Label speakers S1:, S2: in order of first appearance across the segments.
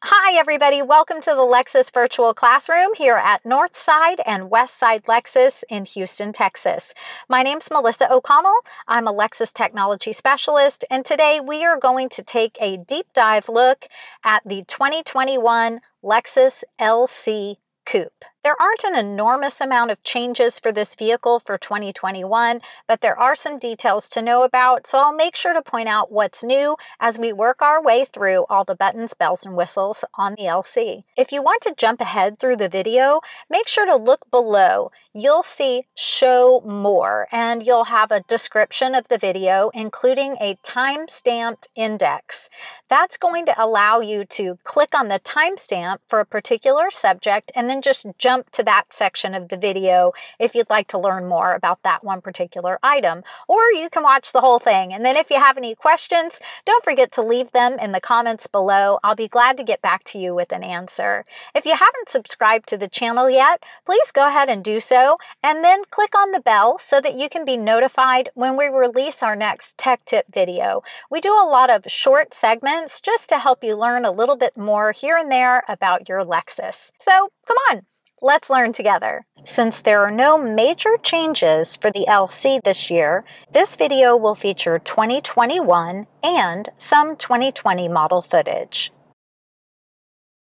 S1: Hi everybody, welcome to the Lexus Virtual Classroom here at Northside and Westside Lexus in Houston, Texas. My name's Melissa O'Connell. I'm a Lexus Technology Specialist, and today we are going to take a deep dive look at the 2021 Lexus LC Coupe. There aren't an enormous amount of changes for this vehicle for 2021, but there are some details to know about, so I'll make sure to point out what's new as we work our way through all the buttons, bells, and whistles on the LC. If you want to jump ahead through the video, make sure to look below. You'll see Show More, and you'll have a description of the video, including a time-stamped index. That's going to allow you to click on the timestamp for a particular subject and then just jump to that section of the video if you'd like to learn more about that one particular item. Or you can watch the whole thing. And then if you have any questions, don't forget to leave them in the comments below. I'll be glad to get back to you with an answer. If you haven't subscribed to the channel yet, please go ahead and do so, and then click on the bell so that you can be notified when we release our next tech tip video. We do a lot of short segments just to help you learn a little bit more here and there about your Lexus. So come on, let's learn together. Since there are no major changes for the LC this year, this video will feature 2021 and some 2020 model footage.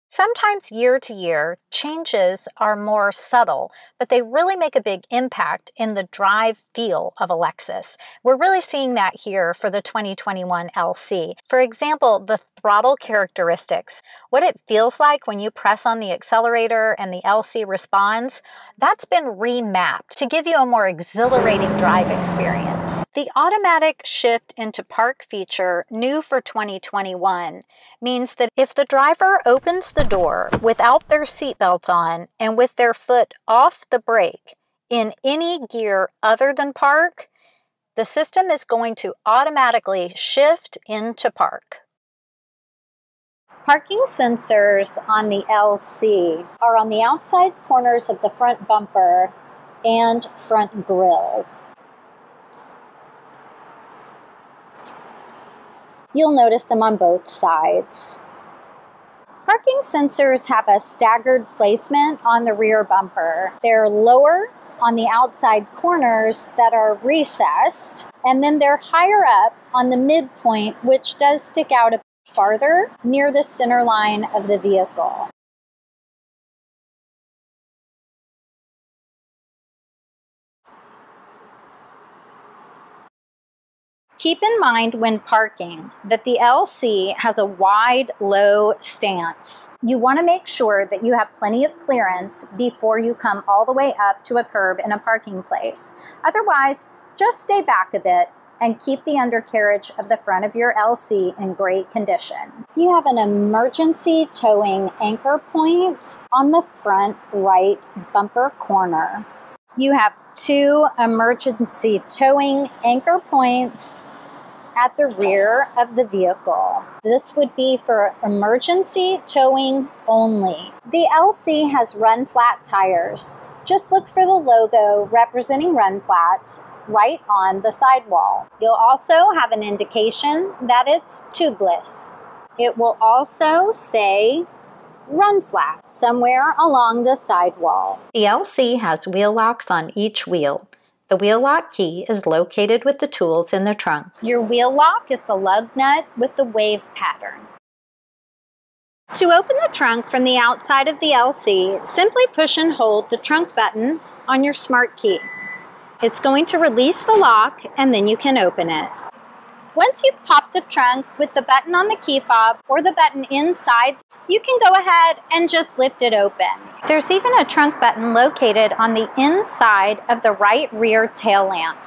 S1: Sometimes year to year, changes are more subtle, but they really make a big impact in the drive feel of a Lexus. We're really seeing that here for the 2021 LC. For example, the throttle characteristics, what it feels like when you press on the accelerator and the LC responds, that's been remapped to give you a more exhilarating drive experience. The automatic shift into park feature, new for 2021, means that if the driver opens the door without their seatbelt on and with their foot off the brake in any gear other than park, the system is going to automatically shift into park. Parking sensors on the LC are on the outside corners of the front bumper and front grille. You'll notice them on both sides. Parking sensors have a staggered placement on the rear bumper. They're lower on the outside corners that are recessed, and then they're higher up on the midpoint, which does stick out a bit farther near the center line of the vehicle. Keep in mind when parking that the LC has a wide, low stance. You want to make sure that you have plenty of clearance before you come all the way up to a curb in a parking place. Otherwise, just stay back a bit and keep the undercarriage of the front of your LC in great condition. You have an emergency towing anchor point on the front right bumper corner. You have two emergency towing anchor points at the rear of the vehicle. This would be for emergency towing only. The LC has run flat tires. Just look for the logo representing run flats right on the sidewall. You'll also have an indication that it's tubeless. It will also say run flat somewhere along the sidewall. The LC has wheel locks on each wheel. The wheel lock key is located with the tools in the trunk. Your wheel lock is the lug nut with the wave pattern. To open the trunk from the outside of the LC, simply push and hold the trunk button on your smart key. It's going to release the lock and then you can open it. Once you pop the trunk with the button on the key fob or the button inside, you can go ahead and just lift it open. There's even a trunk button located on the inside of the right rear tail lamp.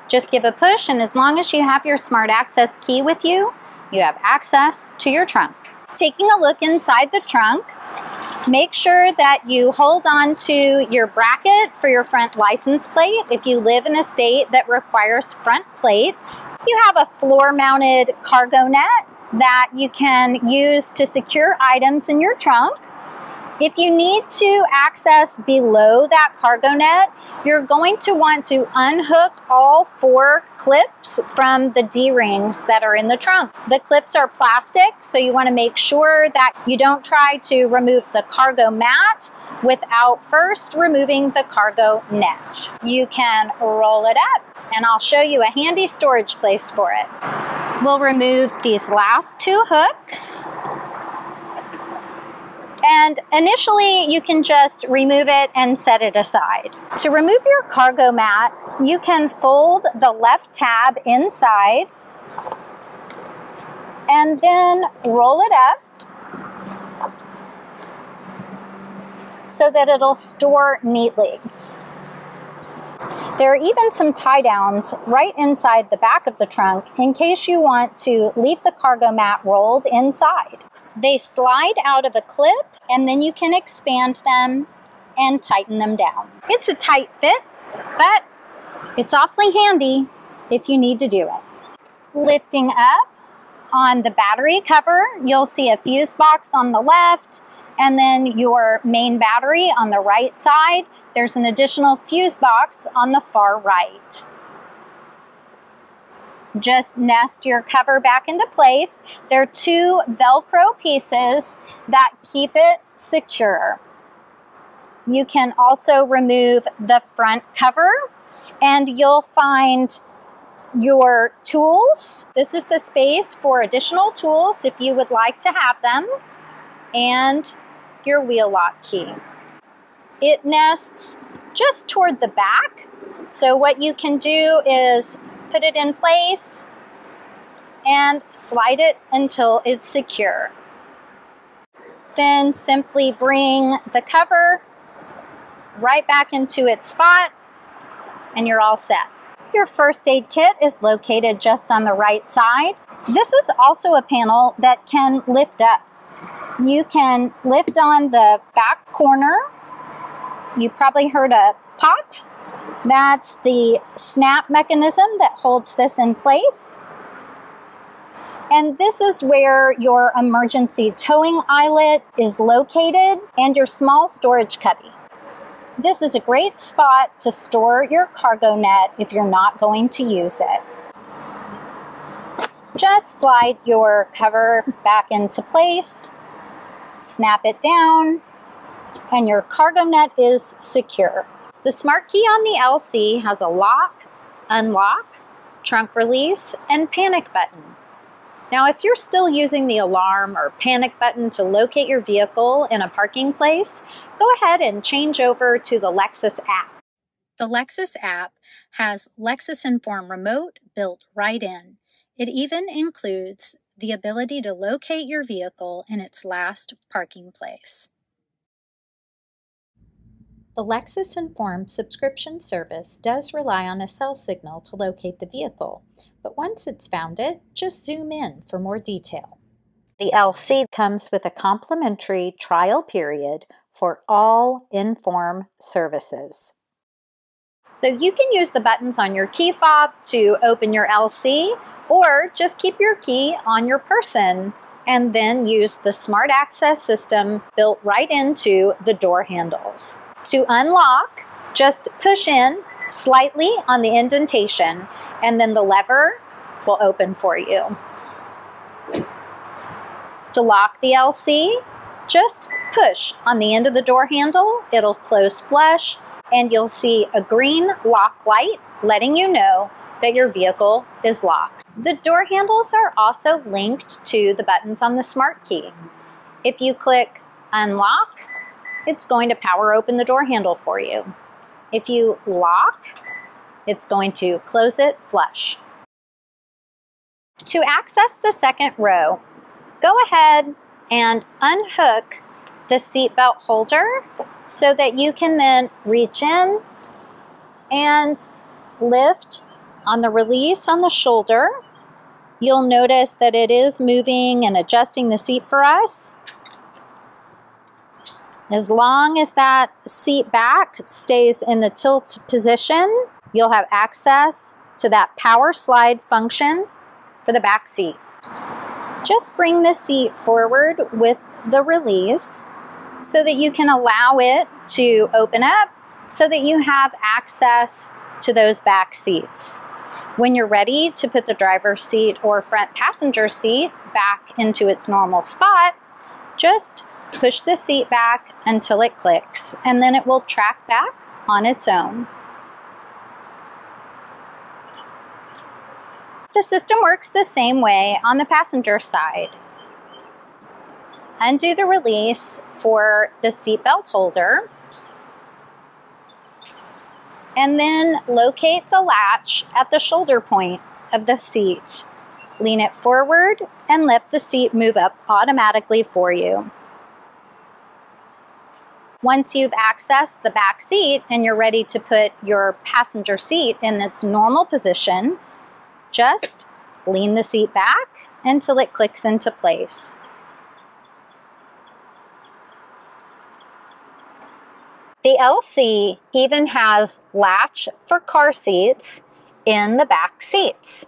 S1: Just give a push, and as long as you have your smart access key with you, you have access to your trunk. Taking a look inside the trunk, make sure that you hold on to your bracket for your front license plate if you live in a state that requires front plates. You have a floor-mounted cargo net that you can use to secure items in your trunk. If you need to access below that cargo net, you're going to want to unhook all 4 clips from the D-rings that are in the trunk. The clips are plastic, so you want to make sure that you don't try to remove the cargo mat without first removing the cargo net. You can roll it up, and I'll show you a handy storage place for it. We'll remove these last 2 hooks. And initially, you can just remove it and set it aside. To remove your cargo mat, you can fold the left tab inside and then roll it up so that it'll store neatly. There are even some tie downs right inside the back of the trunk in case you want to leave the cargo mat rolled inside. They slide out of a clip, and then you can expand them and tighten them down. It's a tight fit, but it's awfully handy if you need to do it. Lifting up on the battery cover, you'll see a fuse box on the left, and then your main battery on the right side. There's an additional fuse box on the far right. Just nest your cover back into place. There are 2 Velcro pieces that keep it secure. You can also remove the front cover, and you'll find your tools. This is the space for additional tools if you would like to have them, and your wheel lock key. It nests just toward the back, so what you can do is put it in place and slide it until it's secure. Then simply bring the cover right back into its spot and you're all set. Your first aid kit is located just on the right side. This is also a panel that can lift up. You can lift on the back corner. You probably heard a pop. That's the snap mechanism that holds this in place. And this is where your emergency towing eyelet is located and your small storage cubby. This is a great spot to store your cargo net if you're not going to use it. Just slide your cover back into place, snap it down, and your cargo net is secure. The smart key on the LC has a lock, unlock, trunk release, and panic button. Now, if you're still using the alarm or panic button to locate your vehicle in a parking place, go ahead and change over to the Lexus app. The Lexus app has Lexus Inform Remote built right in. It even includes the ability to locate your vehicle in its last parking place. The Lexus Inform subscription service does rely on a cell signal to locate the vehicle, but once it's found it, just zoom in for more detail. The LC comes with a complimentary trial period for all Inform services. So you can use the buttons on your key fob to open your LC, or just keep your key on your person and then use the smart access system built right into the door handles. To unlock, just push in slightly on the indentation and then the lever will open for you. To lock the LC, just push on the end of the door handle. It'll close flush and you'll see a green lock light letting you know that your vehicle is locked. The door handles are also linked to the buttons on the smart key. If you click unlock, it's going to power open the door handle for you. If you lock, it's going to close it flush. To access the second row, go ahead and unhook the seatbelt holder so that you can then reach in and lift on the release on the shoulder. You'll notice that it is moving and adjusting the seat for us. As long as that seat back stays in the tilt position, you'll have access to that power slide function for the back seat. Just bring the seat forward with the release so that you can allow it to open up so that you have access to those back seats. When you're ready to put the driver's seat or front passenger seat back into its normal spot, just push the seat back until it clicks, and then it will track back on its own. The system works the same way on the passenger side. Undo the release for the seatbelt holder, and then locate the latch at the shoulder point of the seat. Lean it forward and let the seat move up automatically for you. Once you've accessed the back seat and you're ready to put your passenger seat in its normal position, just lean the seat back until it clicks into place. The LC even has latch for car seats in the back seats.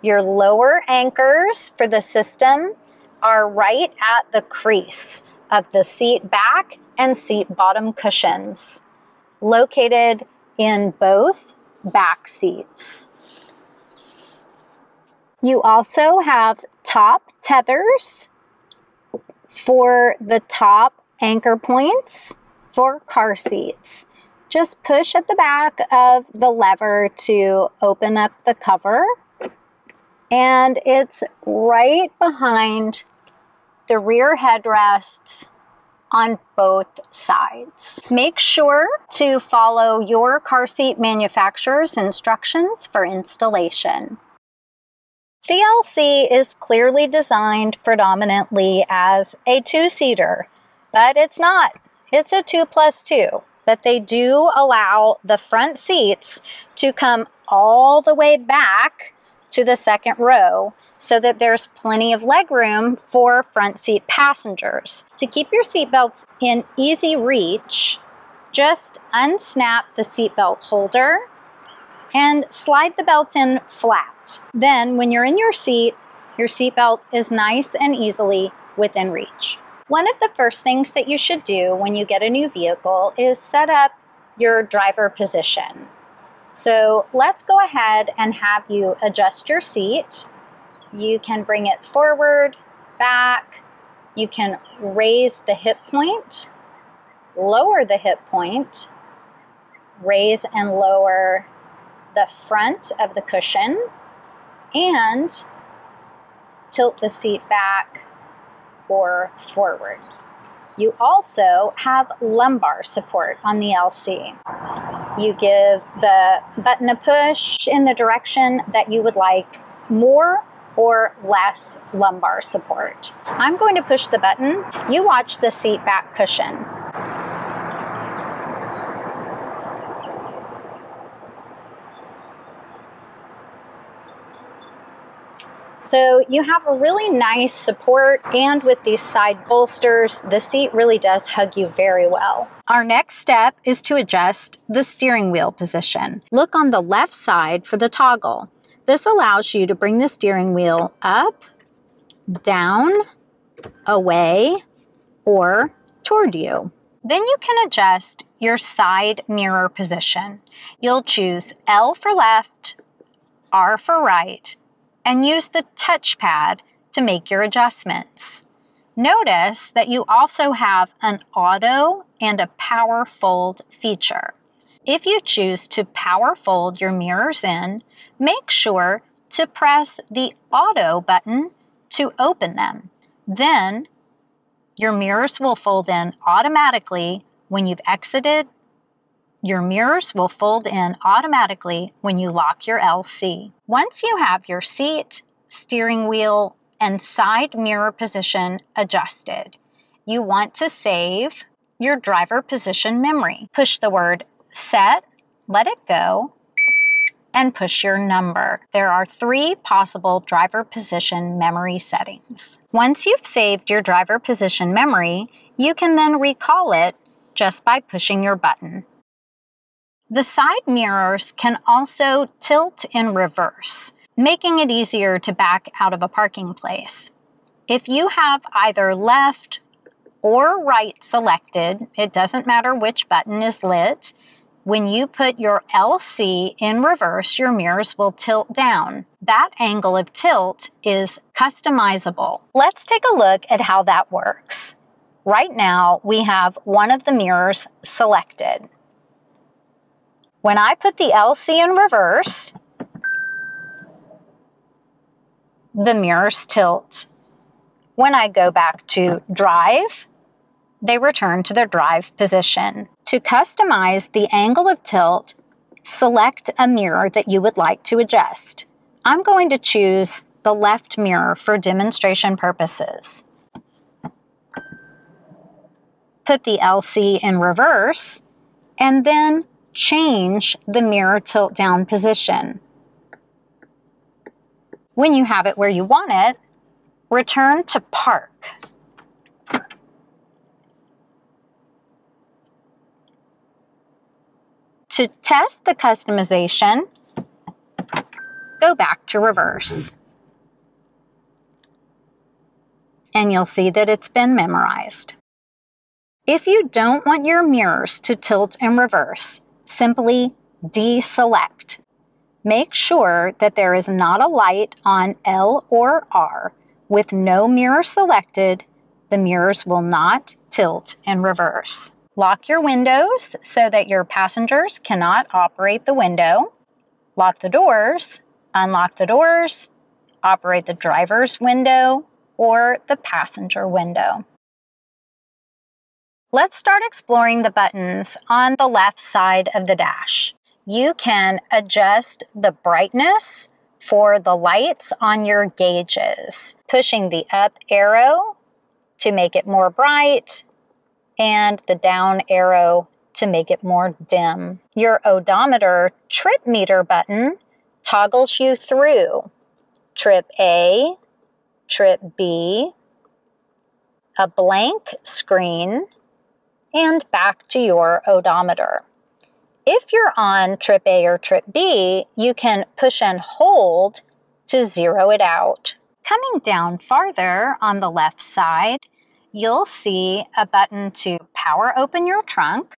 S1: Your lower anchors for the system are right at the crease of the seat back and seat bottom cushions, located in both back seats. You also have top tethers for the top anchor points for car seats. Just push at the back of the lever to open up the cover, and it's right behind the rear headrests on both sides. Make sure to follow your car seat manufacturer's instructions for installation. The LC is clearly designed predominantly as a two-seater, but it's not. It's a 2+2, but they do allow the front seats to come all the way back to the second row so that there's plenty of legroom for front seat passengers. To keep your seatbelts in easy reach, just unsnap the seatbelt holder and slide the belt in flat. Then when you're in your seatbelt is nice and easily within reach. One of the first things that you should do when you get a new vehicle is set up your driver position. So let's go ahead and have you adjust your seat. You can bring it forward, back. You can raise the hip point, lower the hip point, raise and lower the front of the cushion, and tilt the seat back or forward. You also have lumbar support on the LC. You give the button a push in the direction that you would like more or less lumbar support. I'm going to push the button. You watch the seat back cushion. So you have a really nice support, and with these side bolsters, the seat really does hug you very well. Our next step is to adjust the steering wheel position. Look on the left side for the toggle. This allows you to bring the steering wheel up, down, away, or toward you. Then you can adjust your side mirror position. You'll choose L for left, R for right, and use the touchpad to make your adjustments. Notice that you also have an auto and a power fold feature. If you choose to power fold your mirrors in, make sure to press the auto button to open them. Then your mirrors will fold in automatically when you've exited. Your mirrors will fold in automatically when you lock your LC. Once you have your seat, steering wheel, and side mirror position adjusted, you want to save your driver position memory. Push the word set, let it go, and push your number. There are 3 possible driver position memory settings. Once you've saved your driver position memory, you can then recall it just by pushing your button. The side mirrors can also tilt in reverse, making it easier to back out of a parking place. If you have either left or right selected, it doesn't matter which button is lit, when you put your LC in reverse, your mirrors will tilt down. That angle of tilt is customizable. Let's take a look at how that works. Right now, we have one of the mirrors selected. When I put the LC in reverse, the mirrors tilt. When I go back to drive, they return to their drive position. To customize the angle of tilt, select a mirror that you would like to adjust. I'm going to choose the left mirror for demonstration purposes. Put the LC in reverse, and then change the mirror tilt down position. When you have it where you want it, return to park. To test the customization, go back to reverse. And you'll see that it's been memorized. If you don't want your mirrors to tilt in reverse, simply deselect. Make sure that there is not a light on L or R. With no mirror selected, the mirrors will not tilt in reverse. Lock your windows so that your passengers cannot operate the window. Lock the doors, unlock the doors, operate the driver's window or the passenger window. Let's start exploring the buttons on the left side of the dash. You can adjust the brightness for the lights on your gauges, pushing the up arrow to make it more bright and the down arrow to make it more dim. Your odometer trip meter button toggles you through trip A, trip B, a blank screen, and back to your odometer. If you're on trip A or trip B, you can push and hold to zero it out. Coming down farther on the left side, you'll see a button to power open your trunk.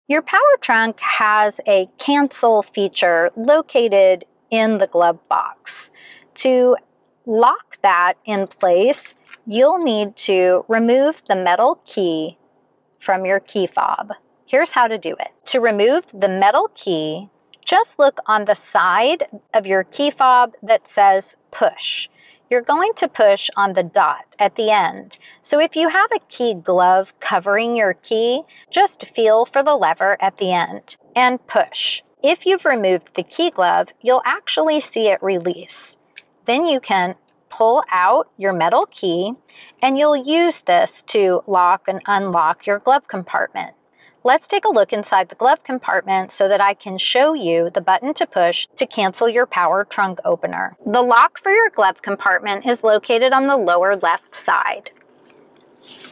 S1: Your power trunk has a cancel feature located in the glove box. To lock that in place, you'll need to remove the metal key from your key fob. Here's how to do it. To remove the metal key, just look on the side of your key fob that says push. You're going to push on the dot at the end. So if you have a key glove covering your key, just feel for the lever at the end and push. If you've removed the key glove, you'll actually see it release. Then you can pull out your metal key and you'll use this to lock and unlock your glove compartment. Let's take a look inside the glove compartment so that I can show you the button to push to cancel your power trunk opener. The lock for your glove compartment is located on the lower left side.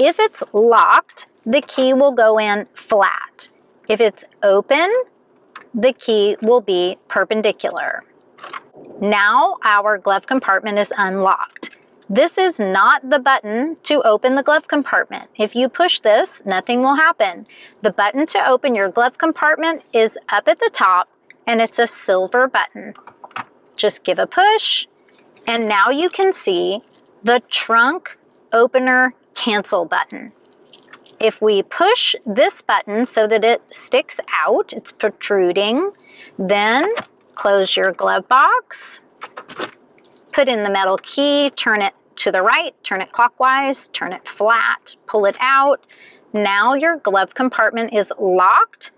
S1: If it's locked, the key will go in flat. If it's open, the key will be perpendicular. Now our glove compartment is unlocked. This is not the button to open the glove compartment. If you push this, nothing will happen. The button to open your glove compartment is up at the top, and it's a silver button. Just give a push, and now you can see the trunk opener cancel button. If we push this button so that it sticks out, it's protruding, then close your glove box, put in the metal key, turn it to the right, turn it clockwise, turn it flat, pull it out. Now your glove compartment is locked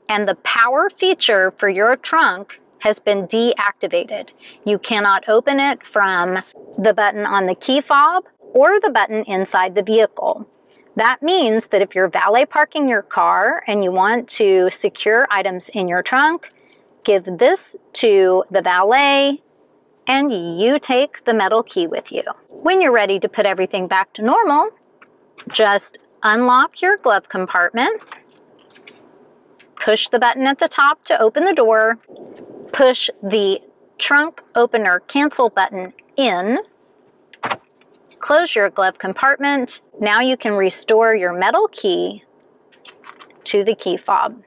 S1: and the power feature for your trunk has been deactivated. You cannot open it from the button on the key fob or the button inside the vehicle. That means that if you're valet parking your car and you want to secure items in your trunk, give this to the valet and you take the metal key with you. When you're ready to put everything back to normal, just unlock your glove compartment, push the button at the top to open the door, push the trunk opener cancel button in, Close your glove compartment. Now you can restore your metal key to the key fob,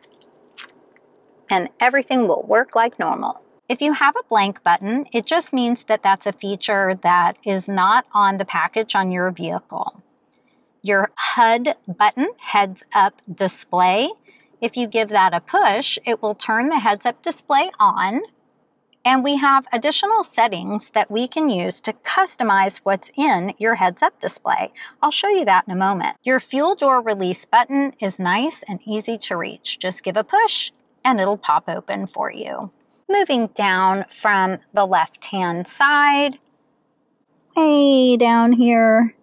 S1: and everything will work like normal. If you have a blank button, it just means that that's a feature that is not on the package on your vehicle. Your HUD button, heads up display, if you give that a push, it will turn the heads up display on. And we have additional settings that we can use to customize what's in your heads-up display. I'll show you that in a moment. Your fuel door release button is nice and easy to reach. Just give a push and it'll pop open for you. Moving down from the left-hand side, way down here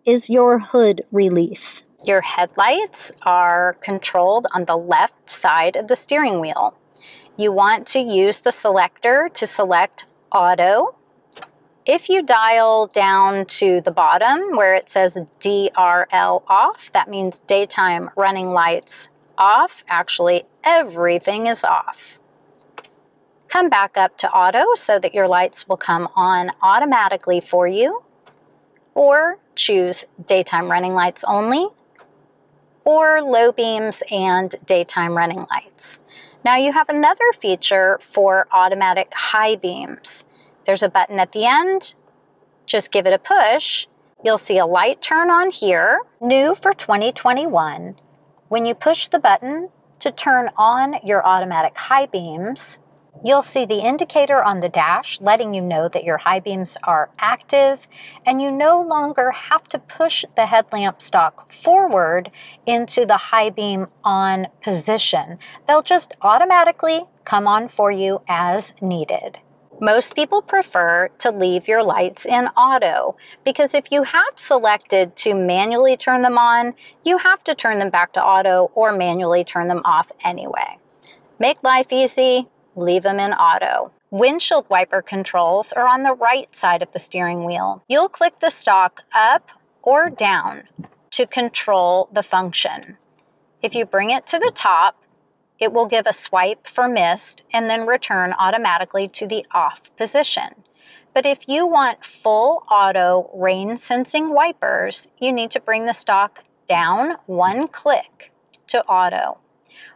S1: is your hood release. Your headlights are controlled on the left side of the steering wheel. You want to use the selector to select auto. If you dial down to the bottom where it says DRL off, that means daytime running lights off. Actually, everything is off. Come back up to auto so that your lights will come on automatically for you, or choose daytime running lights only, or low beams and daytime running lights. Now you have another feature for automatic high beams. There's a button at the end. Just give it a push. You'll see a light turn on here. New for 2021. When you push the button to turn on your automatic high beams, you'll see the indicator on the dash letting you know that your high beams are active, and you no longer have to push the headlamp stalk forward into the high beam on position. They'll just automatically come on for you as needed. Most people prefer to leave your lights in auto because if you have selected to manually turn them on, you have to turn them back to auto or manually turn them off anyway. Make life easy. Leave them in auto. Windshield wiper controls are on the right side of the steering wheel. You'll click the stalk up or down to control the function. If you bring it to the top, it will give a swipe for mist and then return automatically to the off position. But if you want full auto rain sensing wipers, you need to bring the stalk down one click to auto.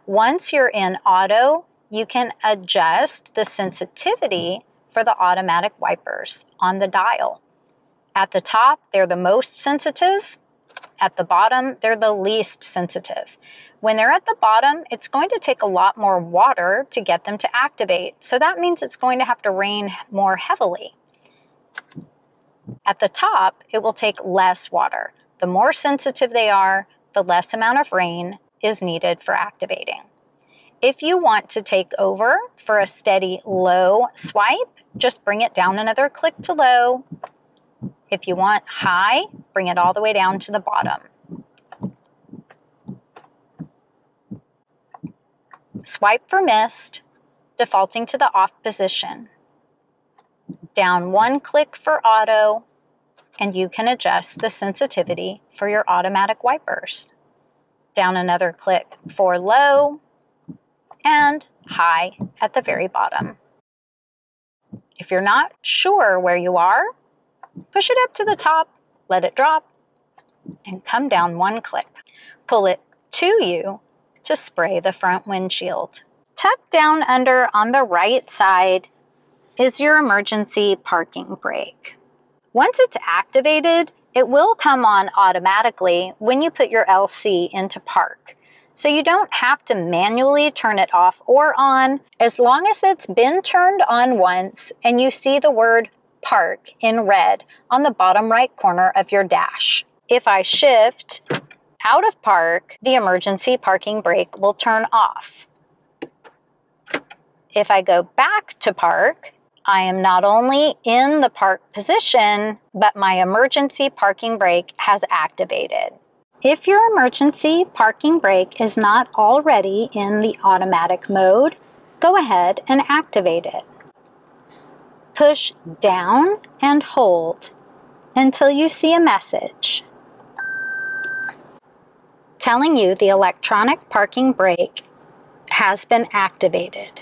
S1: Once you're in auto, you can adjust the sensitivity for the automatic wipers on the dial. At the top, they're the most sensitive. At the bottom, they're the least sensitive. When they're at the bottom, it's going to take a lot more water to get them to activate. So that means it's going to have to rain more heavily. At the top, it will take less water. The more sensitive they are, the less amount of rain is needed for activating. If you want to take over for a steady low swipe, just bring it down another click to low. If you want high, bring it all the way down to the bottom. Swipe for mist, defaulting to the off position. Down one click for auto, and you can adjust the sensitivity for your automatic wipers. Down another click for low, and high at the very bottom. If you're not sure where you are, push it up to the top, let it drop, and come down one click. Pull it to you to spray the front windshield. Tucked down under on the right side is your emergency parking brake. Once it's activated, it will come on automatically when you put your LC into park. So you don't have to manually turn it off or on. As long as it's been turned on once and you see the word park in red on the bottom right corner of your dash. If I shift out of park, the emergency parking brake will turn off. If I go back to park, I am not only in the park position, but my emergency parking brake has activated. If your emergency parking brake is not already in the automatic mode, go ahead and activate it. Push down and hold until you see a message telling you the electronic parking brake has been activated.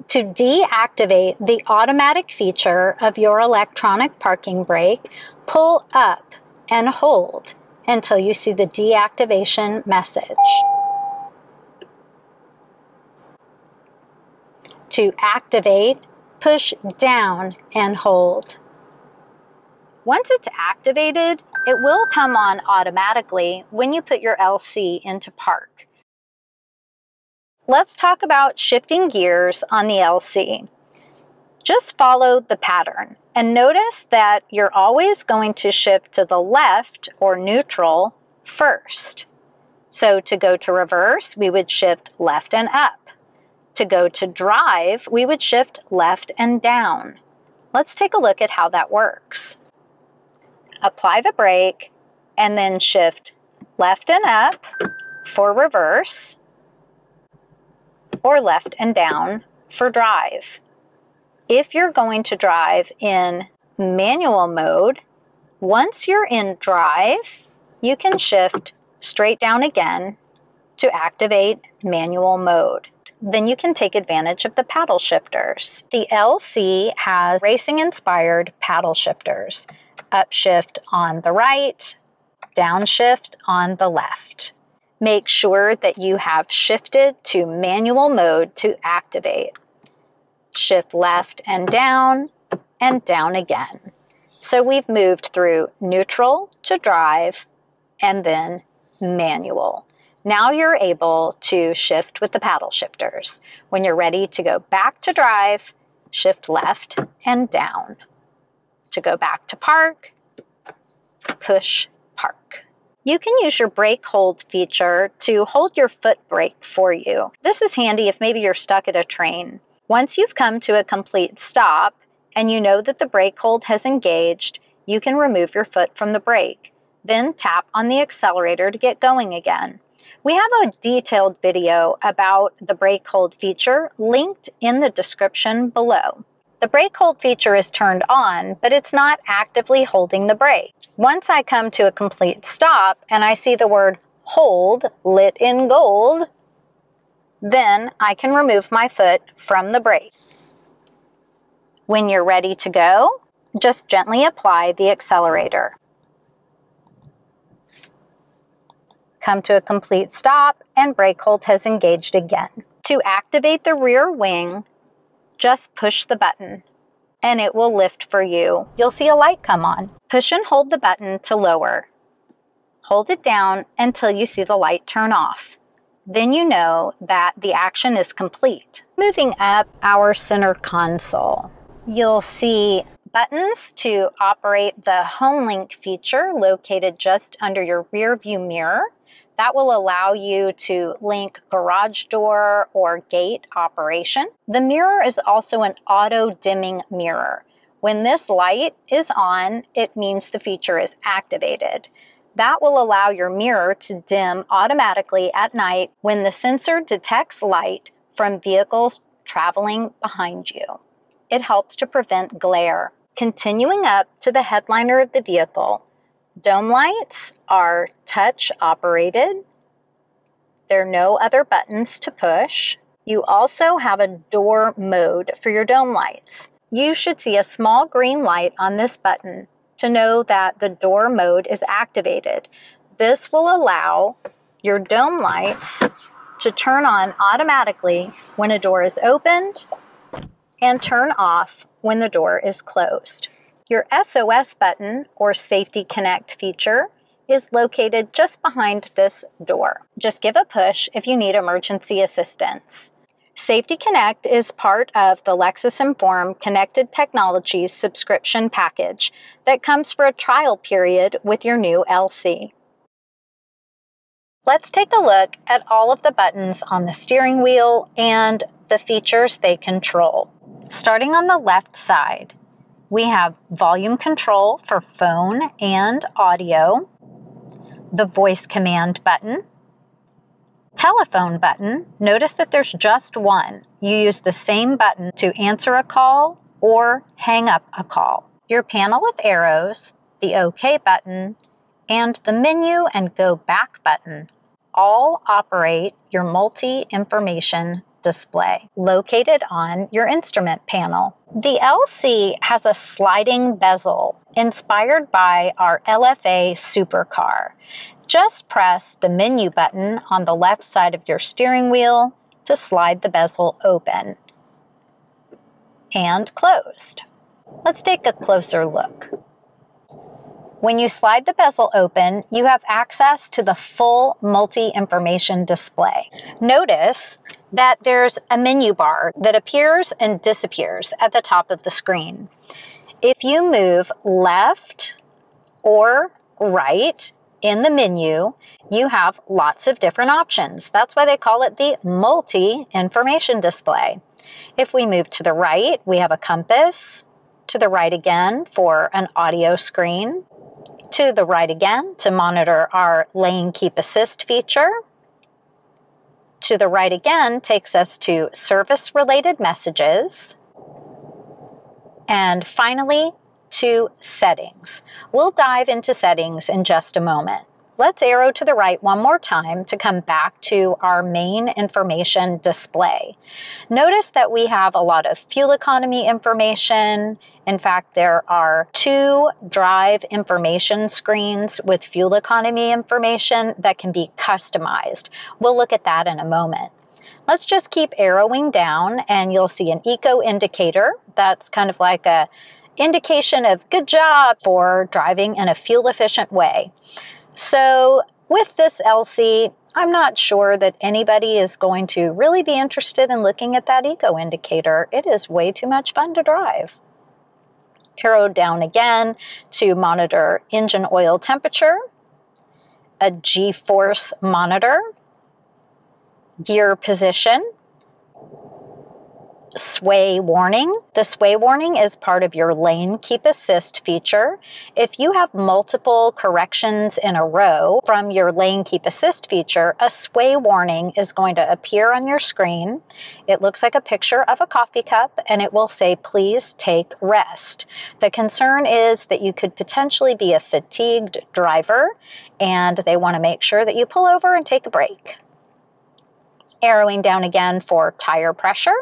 S1: To deactivate the automatic feature of your electronic parking brake, pull up and hold until you see the deactivation message. To activate, push down and hold. Once it's activated, it will come on automatically when you put your LC into park. Let's talk about shifting gears on the LC. Just follow the pattern and notice that you're always going to shift to the left or neutral first. So to go to reverse, we would shift left and up. To go to drive, we would shift left and down. Let's take a look at how that works. Apply the brake and then shift left and up for reverse or left and down for drive. If you're going to drive in manual mode, once you're in drive, you can shift straight down again to activate manual mode. Then you can take advantage of the paddle shifters. The LC has racing-inspired paddle shifters. Upshift on the right, downshift on the left. Make sure that you have shifted to manual mode to activate. Shift left and down again. So we've moved through neutral to drive and then manual. Now you're able to shift with the paddle shifters. When you're ready to go back to drive, shift left and down. To go back to park, push park. You can use your brake hold feature to hold your foot brake for you. This is handy if maybe you're stuck at a train. Once you've come to a complete stop and you know that the brake hold has engaged, you can remove your foot from the brake. Then tap on the accelerator to get going again. We have a detailed video about the brake hold feature linked in the description below. The brake hold feature is turned on, but it's not actively holding the brake. Once I come to a complete stop and I see the word hold lit in gold, then I can remove my foot from the brake. When you're ready to go, just gently apply the accelerator. Come to a complete stop and brake hold has engaged again. To activate the rear wing, just push the button and it will lift for you. You'll see a light come on. Push and hold the button to lower. Hold it down until you see the light turn off. Then you know that the action is complete. Moving up our center console, you'll see buttons to operate the HomeLink feature located just under your rear view mirror. That will allow you to link garage door or gate operation. The mirror is also an auto dimming mirror. When this light is on, it means the feature is activated. That will allow your mirror to dim automatically at night when the sensor detects light from vehicles traveling behind you. It helps to prevent glare. Continuing up to the headliner of the vehicle, dome lights are touch operated. There are no other buttons to push. You also have a door mode for your dome lights. You should see a small green light on this button to know that the door mode is activated. This will allow your dome lights to turn on automatically when a door is opened and turn off when the door is closed. Your SOS button, or Safety Connect feature, is located just behind this door. Just give a push if you need emergency assistance. Safety Connect is part of the Lexus Inform Connected Technologies subscription package that comes for a trial period with your new LC. Let's take a look at all of the buttons on the steering wheel and the features they control. Starting on the left side, we have volume control for phone and audio, the voice command button, telephone button. Notice that there's just one. You use the same button to answer a call or hang up a call. Your panel of arrows, the OK button, and the menu and go back button all operate your multi-information display located on your instrument panel. The LC has a sliding bezel inspired by our LFA supercar. Just press the menu button on the left side of your steering wheel to slide the bezel open and closed. Let's take a closer look. When you slide the bezel open, you have access to the full multi-information display. Notice that there's a menu bar that appears and disappears at the top of the screen. If you move left or right in the menu, you have lots of different options. That's why they call it the multi-information display. If we move to the right, we have a compass. To the right again for an audio screen. To the right again to monitor our lane keep assist feature. To the right again takes us to service-related messages. And finally, to settings. We'll dive into settings in just a moment. Let's arrow to the right one more time to come back to our main information display. Notice that we have a lot of fuel economy information. In fact, there are 2 drive information screens with fuel economy information that can be customized. We'll look at that in a moment. Let's just keep arrowing down and you'll see an eco indicator. That's kind of like a indication of good job for driving in a fuel efficient way. So with this LC, I'm not sure that anybody is going to really be interested in looking at that eco indicator. It is way too much fun to drive. Arrow down again to monitor engine oil temperature, a G-force monitor, gear position, sway warning. The sway warning is part of your lane keep assist feature. If you have multiple corrections in a row from your lane keep assist feature, a sway warning is going to appear on your screen. It looks like a picture of a coffee cup and it will say, please take rest. The concern is that you could potentially be a fatigued driver and they want to make sure that you pull over and take a break. Arrowing down again for tire pressure.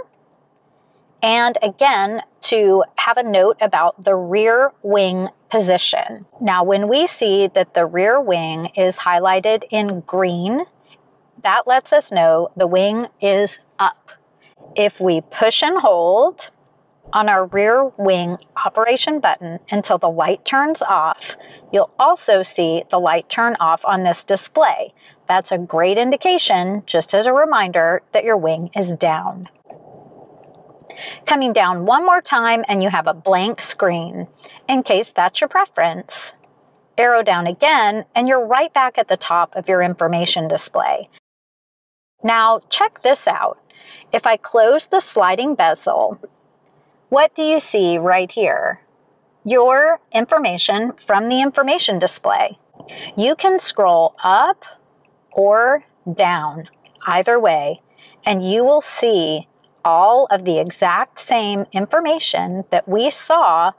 S1: And again, to have a note about the rear wing position. Now, when we see that the rear wing is highlighted in green, that lets us know the wing is up. If we push and hold on our rear wing operation button until the light turns off, you'll also see the light turn off on this display. That's a great indication, just as a reminder, that your wing is down. Coming down one more time and you have a blank screen, in case that's your preference. Arrow down again and you're right back at the top of your information display. Now check this out. If I close the sliding bezel, what do you see right here? Your information from the information display. You can scroll up or down, either way, and you will see all of the exact same information that we saw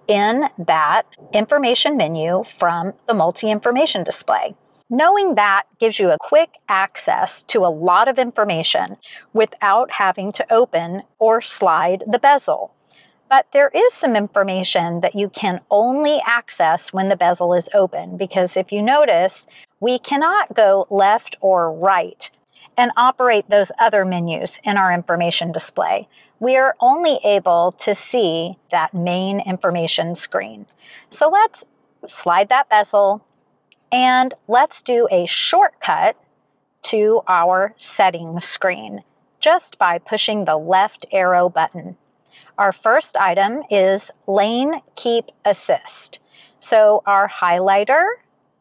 S1: in that information menu from the multi-information display. Knowing that gives you a quick access to a lot of information without having to open or slide the bezel. But there is some information that you can only access when the bezel is open, because if you notice, we cannot go left or right and operate those other menus in our information display. We are only able to see that main information screen. So let's slide that bezel and let's do a shortcut to our settings screen just by pushing the left arrow button. Our first item is Lane Keep Assist. So our highlighter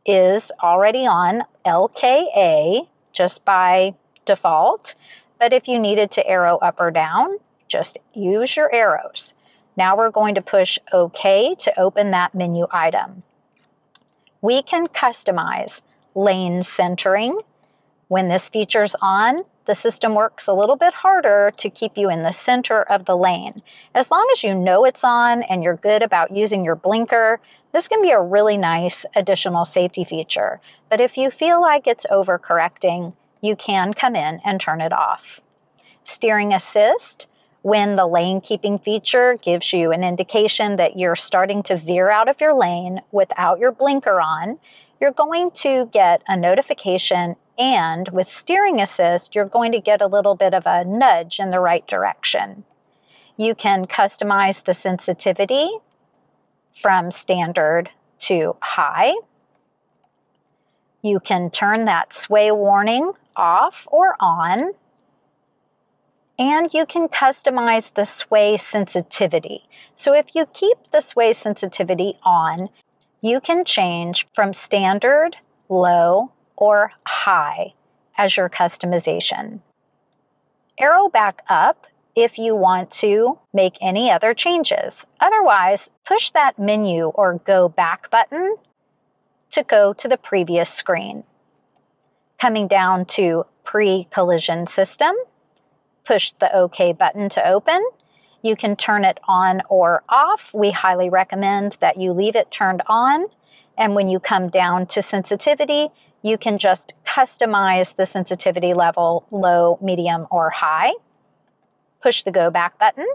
S1: is already on LKA just by default, but if you needed to arrow up or down, just use your arrows. Now we're going to push OK to open that menu item. We can customize lane centering. When this feature's on, the system works a little bit harder to keep you in the center of the lane. As long as you know it's on and you're good about using your blinker, this can be a really nice additional safety feature. But if you feel like it's overcorrecting, you can come in and turn it off. Steering assist, when the lane keeping feature gives you an indication that you're starting to veer out of your lane without your blinker on, you're going to get a notification, and with steering assist, you're going to get a little bit of a nudge in the right direction. You can customize the sensitivity from standard to high. You can turn that sway warning off or on. And you can customize the sway sensitivity. So if you keep the sway sensitivity on, you can change from standard, low, or high as your customization. Arrow back up if you want to make any other changes. Otherwise, push that menu or go back button to go to the previous screen. Coming down to pre-collision system, push the OK button to open. You can turn it on or off. We highly recommend that you leave it turned on. And when you come down to sensitivity, you can just customize the sensitivity level, low, medium, or high. Push the go back button.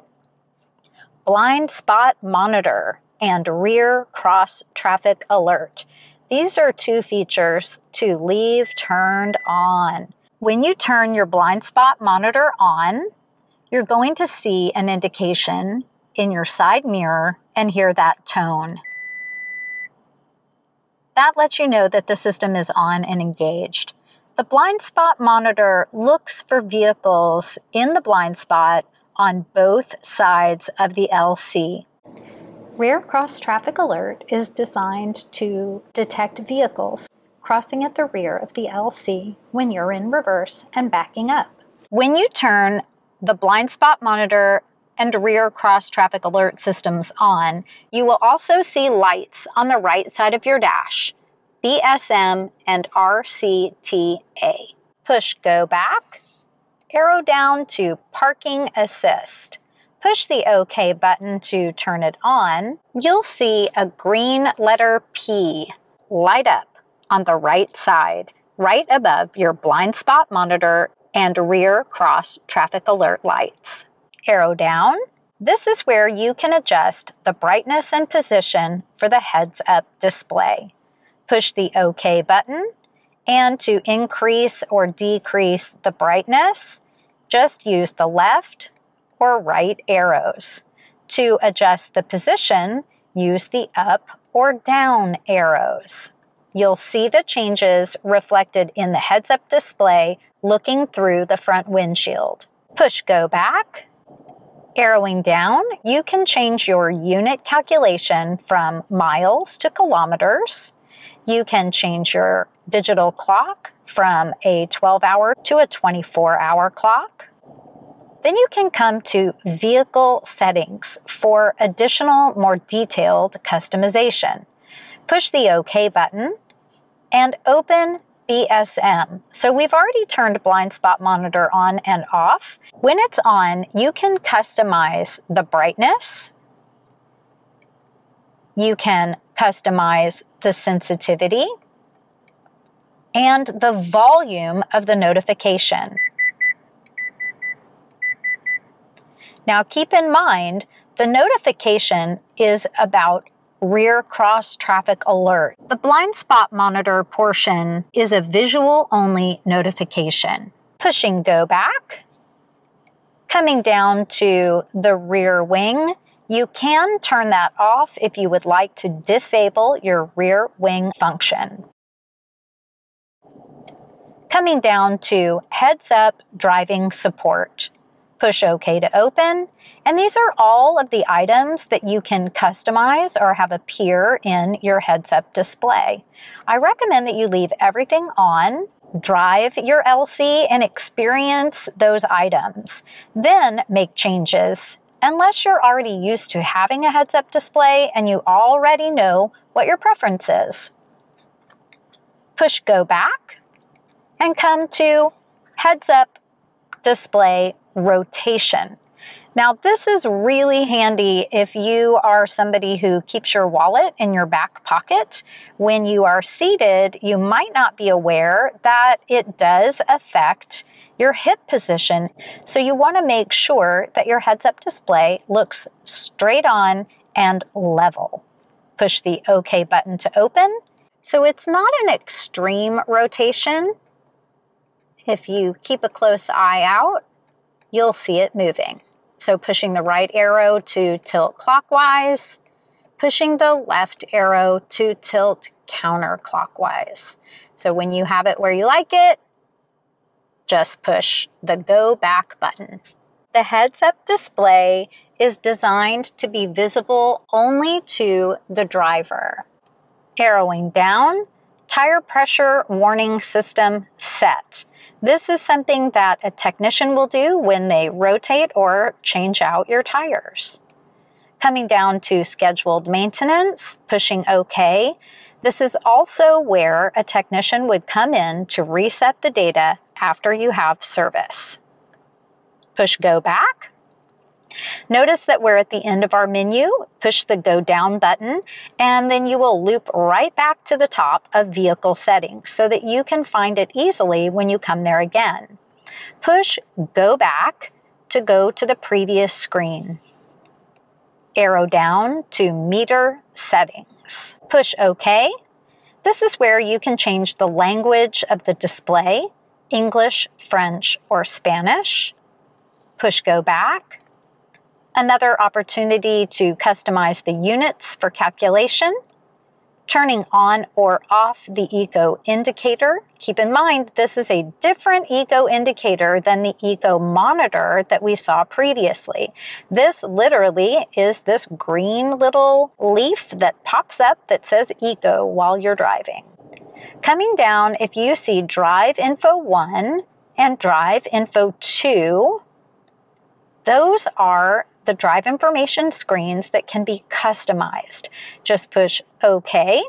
S1: Blind spot monitor and rear cross traffic alert. These are two features to leave turned on. When you turn your blind spot monitor on, you're going to see an indication in your side mirror and hear that tone. That lets you know that the system is on and engaged. The blind spot monitor looks for vehicles in the blind spot on both sides of the LC. Rear cross traffic alert is designed to detect vehicles crossing at the rear of the LC when you're in reverse and backing up. When you turn the blind spot monitor and rear cross traffic alert systems on, you will also see lights on the right side of your dash, BSM and RCTA. Push go back, arrow down to parking assist. Push the OK button to turn it on. You'll see a green letter P light up on the right side, right above your blind spot monitor and rear cross traffic alert lights. Arrow down. This is where you can adjust the brightness and position for the heads-up display. Push the OK button, and to increase or decrease the brightness, just use the left or right arrows. To adjust the position, use the up or down arrows. You'll see the changes reflected in the heads-up display looking through the front windshield. Push go back. Arrowing down, you can change your unit calculation from miles to kilometers. You can change your digital clock from a 12-hour to a 24-hour clock. Then you can come to Vehicle Settings for additional, more detailed customization. Push the OK button and open BSM. So we've already turned blind spot monitor on and off. When it's on, you can customize the brightness. You can customize the sensitivity and the volume of the notification. Now keep in mind, the notification is about rear cross traffic alert. The blind spot monitor portion is a visual only notification. Pushing go back. Coming down to the rear wing, you can turn that off if you would like to disable your rear wing function. Coming down to heads up driving support. Push OK to open, and these are all of the items that you can customize or have appear in your heads-up display. I recommend that you leave everything on, drive your LC, and experience those items. Then make changes, unless you're already used to having a heads-up display and you already know what your preference is. Push go back, and come to heads-up display rotation. Now, this is really handy if you are somebody who keeps your wallet in your back pocket. When you are seated, you might not be aware that it does affect your hip position. So you want to make sure that your heads-up display looks straight on and level. Push the OK button to open. So it's not an extreme rotation. If you keep a close eye out, you'll see it moving. So pushing the right arrow to tilt clockwise, pushing the left arrow to tilt counterclockwise. So when you have it where you like it, just push the go back button. The heads-up display is designed to be visible only to the driver. Arrowing down, tire pressure warning system set. This is something that a technician will do when they rotate or change out your tires. Coming down to scheduled maintenance, pushing OK. This is also where a technician would come in to reset the data after you have service. Push go back. Notice that we're at the end of our menu. Push the go down button, and then you will loop right back to the top of vehicle settings so that you can find it easily when you come there again. Push go back to go to the previous screen. Arrow down to meter settings. Push OK. This is where you can change the language of the display, English, French, or Spanish. Push go back. Another opportunity to customize the units for calculation. Turning on or off the eco indicator. Keep in mind, this is a different eco indicator than the eco monitor that we saw previously. This literally is this green little leaf that pops up that says eco while you're driving. Coming down, if you see Drive Info 1 and Drive Info 2, those are the drive information screens that can be customized. Just push OK.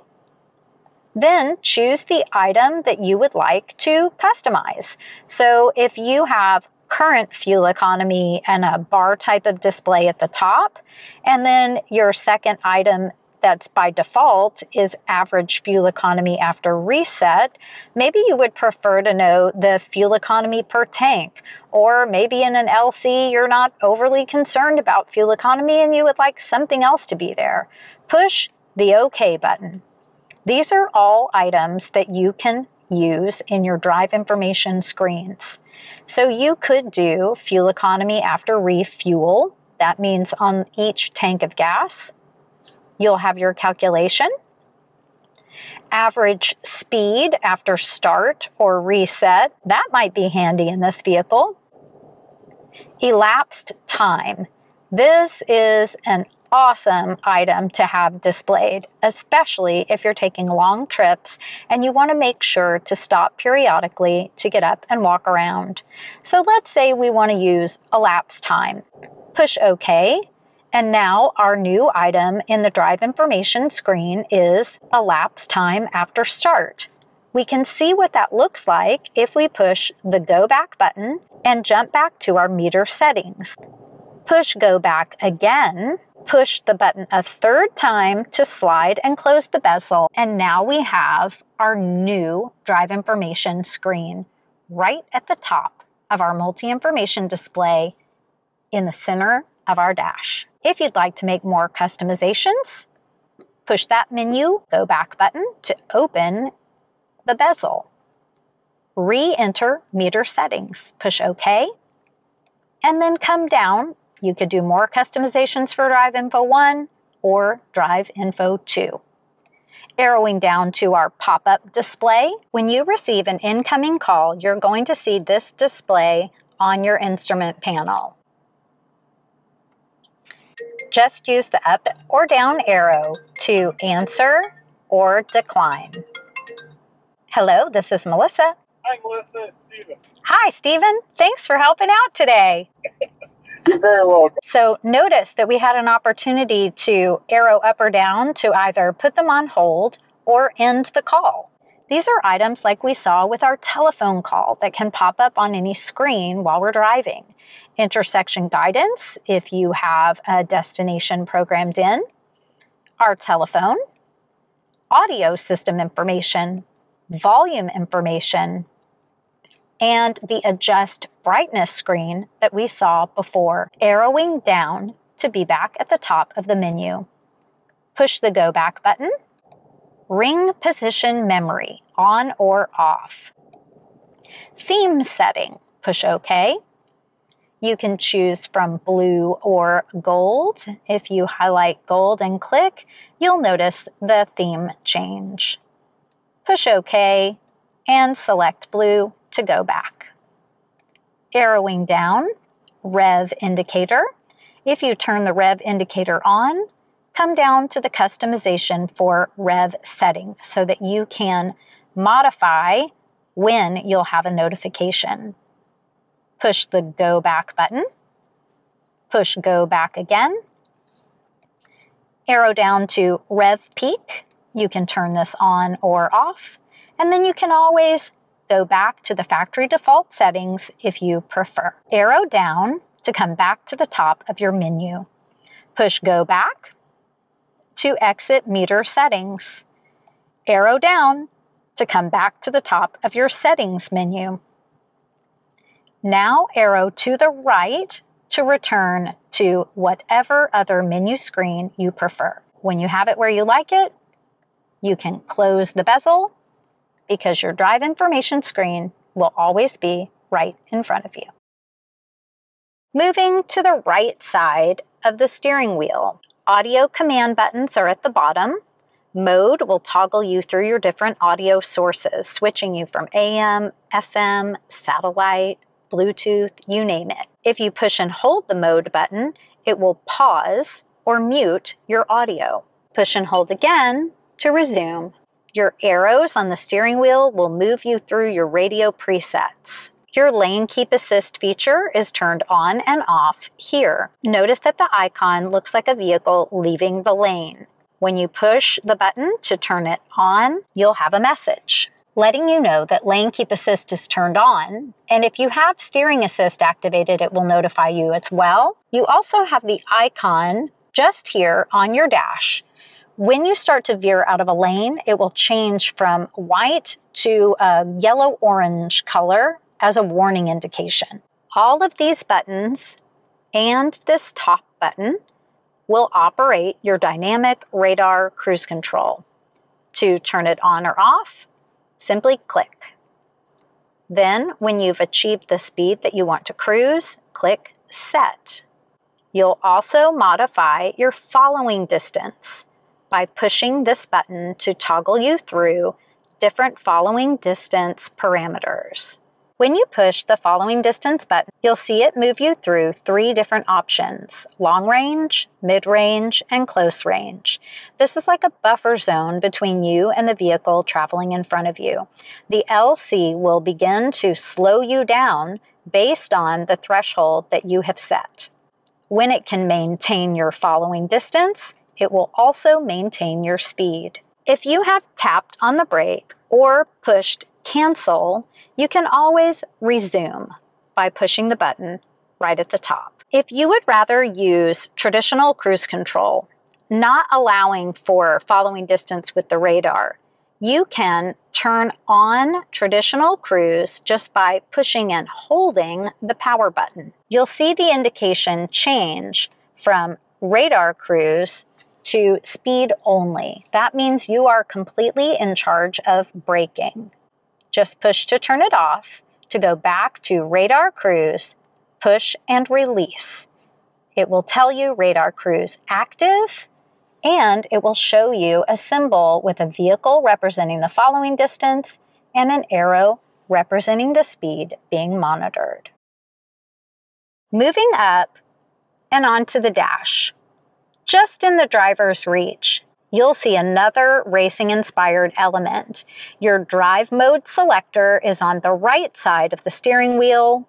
S1: Then choose the item that you would like to customize. So if you have current fuel economy and a bar type of display at the top, and then your second item that's by default is average fuel economy after reset, maybe you would prefer to know the fuel economy per tank. Or maybe in an LC, you're not overly concerned about fuel economy and you would like something else to be there. Push the OK button. These are all items that you can use in your drive information screens. So you could do fuel economy after refuel. That means on each tank of gas, you'll have your calculation. Average speed after start or reset. That might be handy in this vehicle. Elapsed time. This is an awesome item to have displayed, especially if you're taking long trips and you want to make sure to stop periodically to get up and walk around. So let's say we want to use elapsed time. Push OK. And now our new item in the drive information screen is elapsed time after start. We can see what that looks like if we push the go back button and jump back to our meter settings. Push go back again, push the button a third time to slide and close the bezel, and now we have our new drive information screen right at the top of our multi-information display in the center of our dash. If you'd like to make more customizations, push that menu go back button to open the bezel. Re-enter meter settings. Push OK. And then come down. You could do more customizations for Drive Info 1 or Drive Info 2. Arrowing down to our pop-up display. When you receive an incoming call, you're going to see this display on your instrument panel. Just use the up or down arrow to answer or decline. Hello, this is Melissa.
S2: Hi, Melissa. It's Steven.
S1: Hi, Steven. Thanks for helping out today.
S2: You're very welcome.
S1: So notice that we had an opportunity to arrow up or down to either put them on hold or end the call. These are items like we saw with our telephone call that can pop up on any screen while we're driving. Intersection guidance, if you have a destination programmed in. Our telephone. Audio system information. Volume information. and the Adjust Brightness screen that we saw before, arrowing down to be back at the top of the menu. Push the Go Back button. Ring Position Memory, on or off. Theme setting, push OK. You can choose from blue or gold. If you highlight gold and click, you'll notice the theme change. Push OK and select blue to go back. Arrowing down, Rev Indicator. If you turn the Rev Indicator on, come down to the customization for Rev setting so that you can modify when you'll have a notification. Push the Go Back button. Push Go Back again. Arrow down to Rev Peak. You can turn this on or off. And then you can always go back to the factory default settings if you prefer. Arrow down to come back to the top of your menu. Push Go Back to exit meter settings. Arrow down to come back to the top of your settings menu. Now arrow to the right to return to whatever other menu screen you prefer. When you have it where you like it, you can close the bezel because your drive information screen will always be right in front of you. Moving to the right side of the steering wheel, audio command buttons are at the bottom. Mode will toggle you through your different audio sources, switching you from AM, FM, satellite, Bluetooth, you name it. If you push and hold the Mode button, it will pause or mute your audio. Push and hold again to resume. Your arrows on the steering wheel will move you through your radio presets. Your Lane Keep Assist feature is turned on and off here. Notice that the icon looks like a vehicle leaving the lane. When you push the button to turn it on, you'll have a message letting you know that Lane Keep Assist is turned on, and if you have Steering Assist activated, it will notify you as well. You also have the icon just here on your dash. When you start to veer out of a lane, it will change from white to a yellow-orange color as a warning indication. All of these buttons and this top button will operate your dynamic radar cruise control. To turn it on or off, simply click. Then, when you've achieved the speed that you want to cruise, click Set. You'll also modify your following distance by pushing this button to toggle you through different following distance parameters. When you push the following distance button, you'll see it move you through 3 different options: long range, mid-range, and close range. This is like a buffer zone between you and the vehicle traveling in front of you. The LC will begin to slow you down based on the threshold that you have set. When it can maintain your following distance, it will also maintain your speed. If you have tapped on the brake or pushed Cancel, you can always resume by pushing the button right at the top. If you would rather use traditional cruise control, not allowing for following distance with the radar, you can turn on traditional cruise just by pushing and holding the power button. You'll see the indication change from radar cruise to speed only. That means you are completely in charge of braking. Just push to turn it off. To go back to radar cruise, push and release. It will tell you radar cruise active, and it will show you a symbol with a vehicle representing the following distance and an arrow representing the speed being monitored. Moving up and onto the dash. Just in the driver's reach, you'll see another racing-inspired element. Your drive mode selector is on the right side of the steering wheel,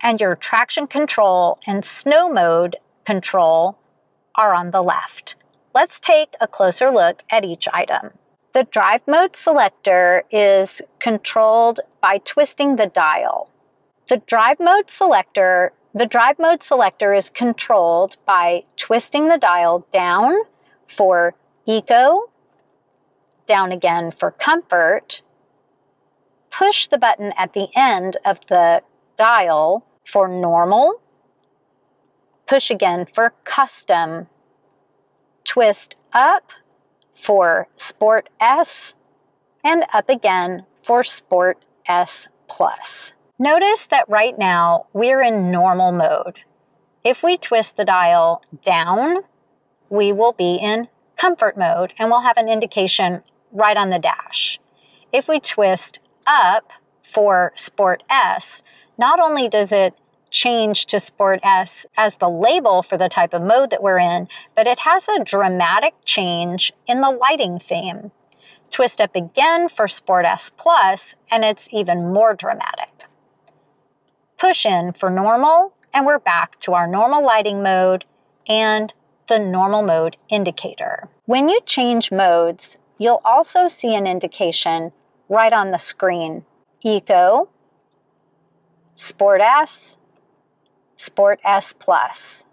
S1: and your traction control and snow mode control are on the left. Let's take a closer look at each item. The drive mode selector is controlled by twisting the dial. The drive mode selector is controlled by twisting the dial down for eco, down again for comfort, push the button at the end of the dial for normal, push again for custom, twist up for Sport S, and up again for Sport S Plus. Notice that right now we're in normal mode. If we twist the dial down, we will be in comfort mode and we'll have an indication right on the dash. If we twist up for Sport S, not only does it change to Sport S as the label for the type of mode that we're in, but it has a dramatic change in the lighting theme. Twist up again for Sport S Plus, and it's even more dramatic. Push in for normal, and we're back to our normal lighting mode and the normal mode indicator. When you change modes, you'll also see an indication right on the screen. Eco, Sport S, Sport S Plus.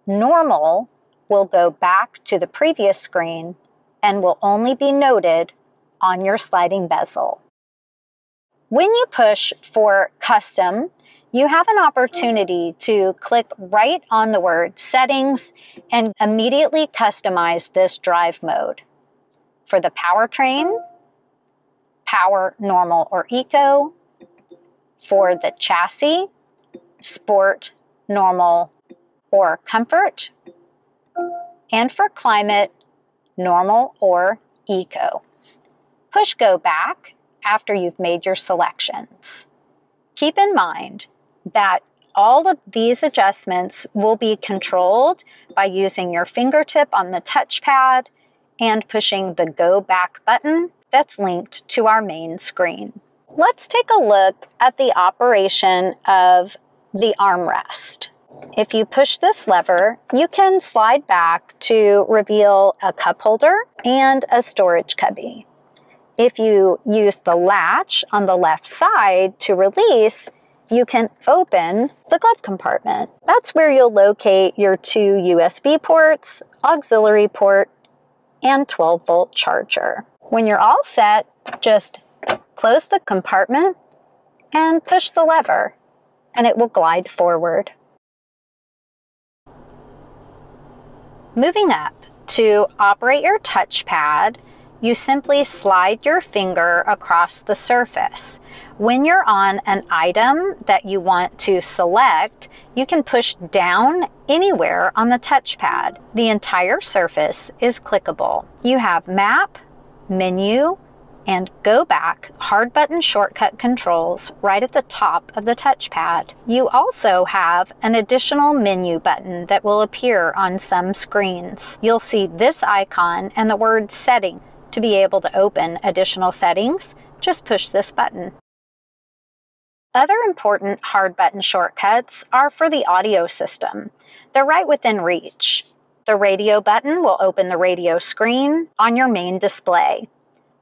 S1: Normal will go back to the previous screen and will only be noted on your sliding bezel. When you push for custom, you have an opportunity to click right on the word settings and immediately customize this drive mode. For the powertrain, power, normal, or eco. For the chassis, sport, normal, or comfort. And for climate, normal or eco. Push go back after you've made your selections. Keep in mind that all of these adjustments will be controlled by using your fingertip on the touchpad and pushing the go back button that's linked to our main screen. Let's take a look at the operation of the armrest. If you push this lever, you can slide back to reveal a cup holder and a storage cubby. If you use the latch on the left side to release, you can open the glove compartment. That's where you'll locate your 2 USB ports, auxiliary port, and 12-volt charger. When you're all set, just close the compartment and push the lever, and it will glide forward. Moving up, to operate your touchpad, you simply slide your finger across the surface. When you're on an item that you want to select, you can push down anywhere on the touchpad. The entire surface is clickable. You have map, menu, and go back hard button shortcut controls right at the top of the touchpad. You also have an additional menu button that will appear on some screens. You'll see this icon and the word setting. To be able to open additional settings, just push this button. Other important hard button shortcuts are for the audio system. They're right within reach. The radio button will open the radio screen on your main display.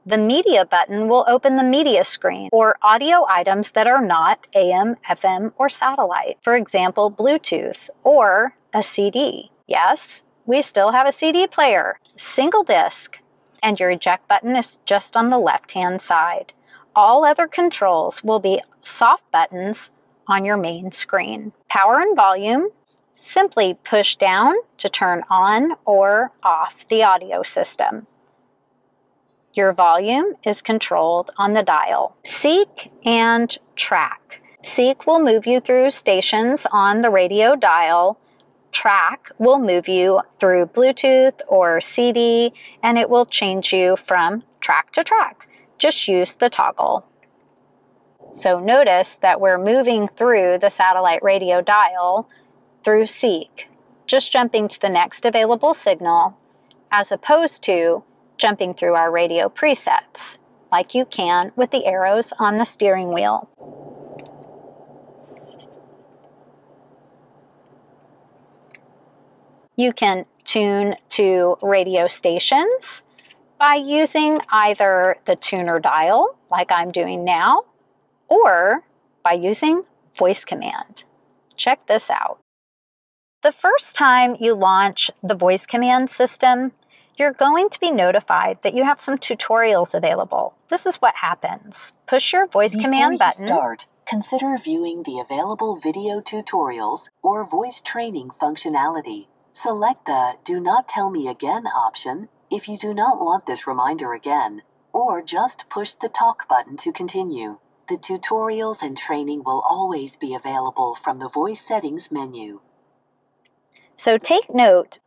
S1: The media button will open the media screen or audio items that are not AM, FM, or satellite. For example, Bluetooth or a CD. Yes, we still have a CD player, single disc. And your eject button is just on the left-hand side. All other controls will be soft buttons on your main screen. Power and volume, simply push down to turn on or off the audio system. Your volume is controlled on the dial. Seek and track. Seek will move you through stations on the radio dial. Track will move you through Bluetooth or CD, and it will change you from track to track. Just use the toggle. So notice that we're moving through the satellite radio dial through Seek, just jumping to the next available signal, as opposed to jumping through our radio presets, like you can with the arrows on the steering wheel. You can tune to radio stations by using either the tuner dial, like I'm doing now, or by using voice command. Check this out. The first time you launch the voice command system, you're going to be notified that you have some tutorials available. This is what happens. Push your voice command button.
S3: Before you start, consider viewing the available video tutorials or voice training functionality. Select the Do Not Tell Me Again option if you do not want this reminder again, or just push the Talk button to continue. The tutorials and training will always be available from the voice settings menu.
S1: So take note,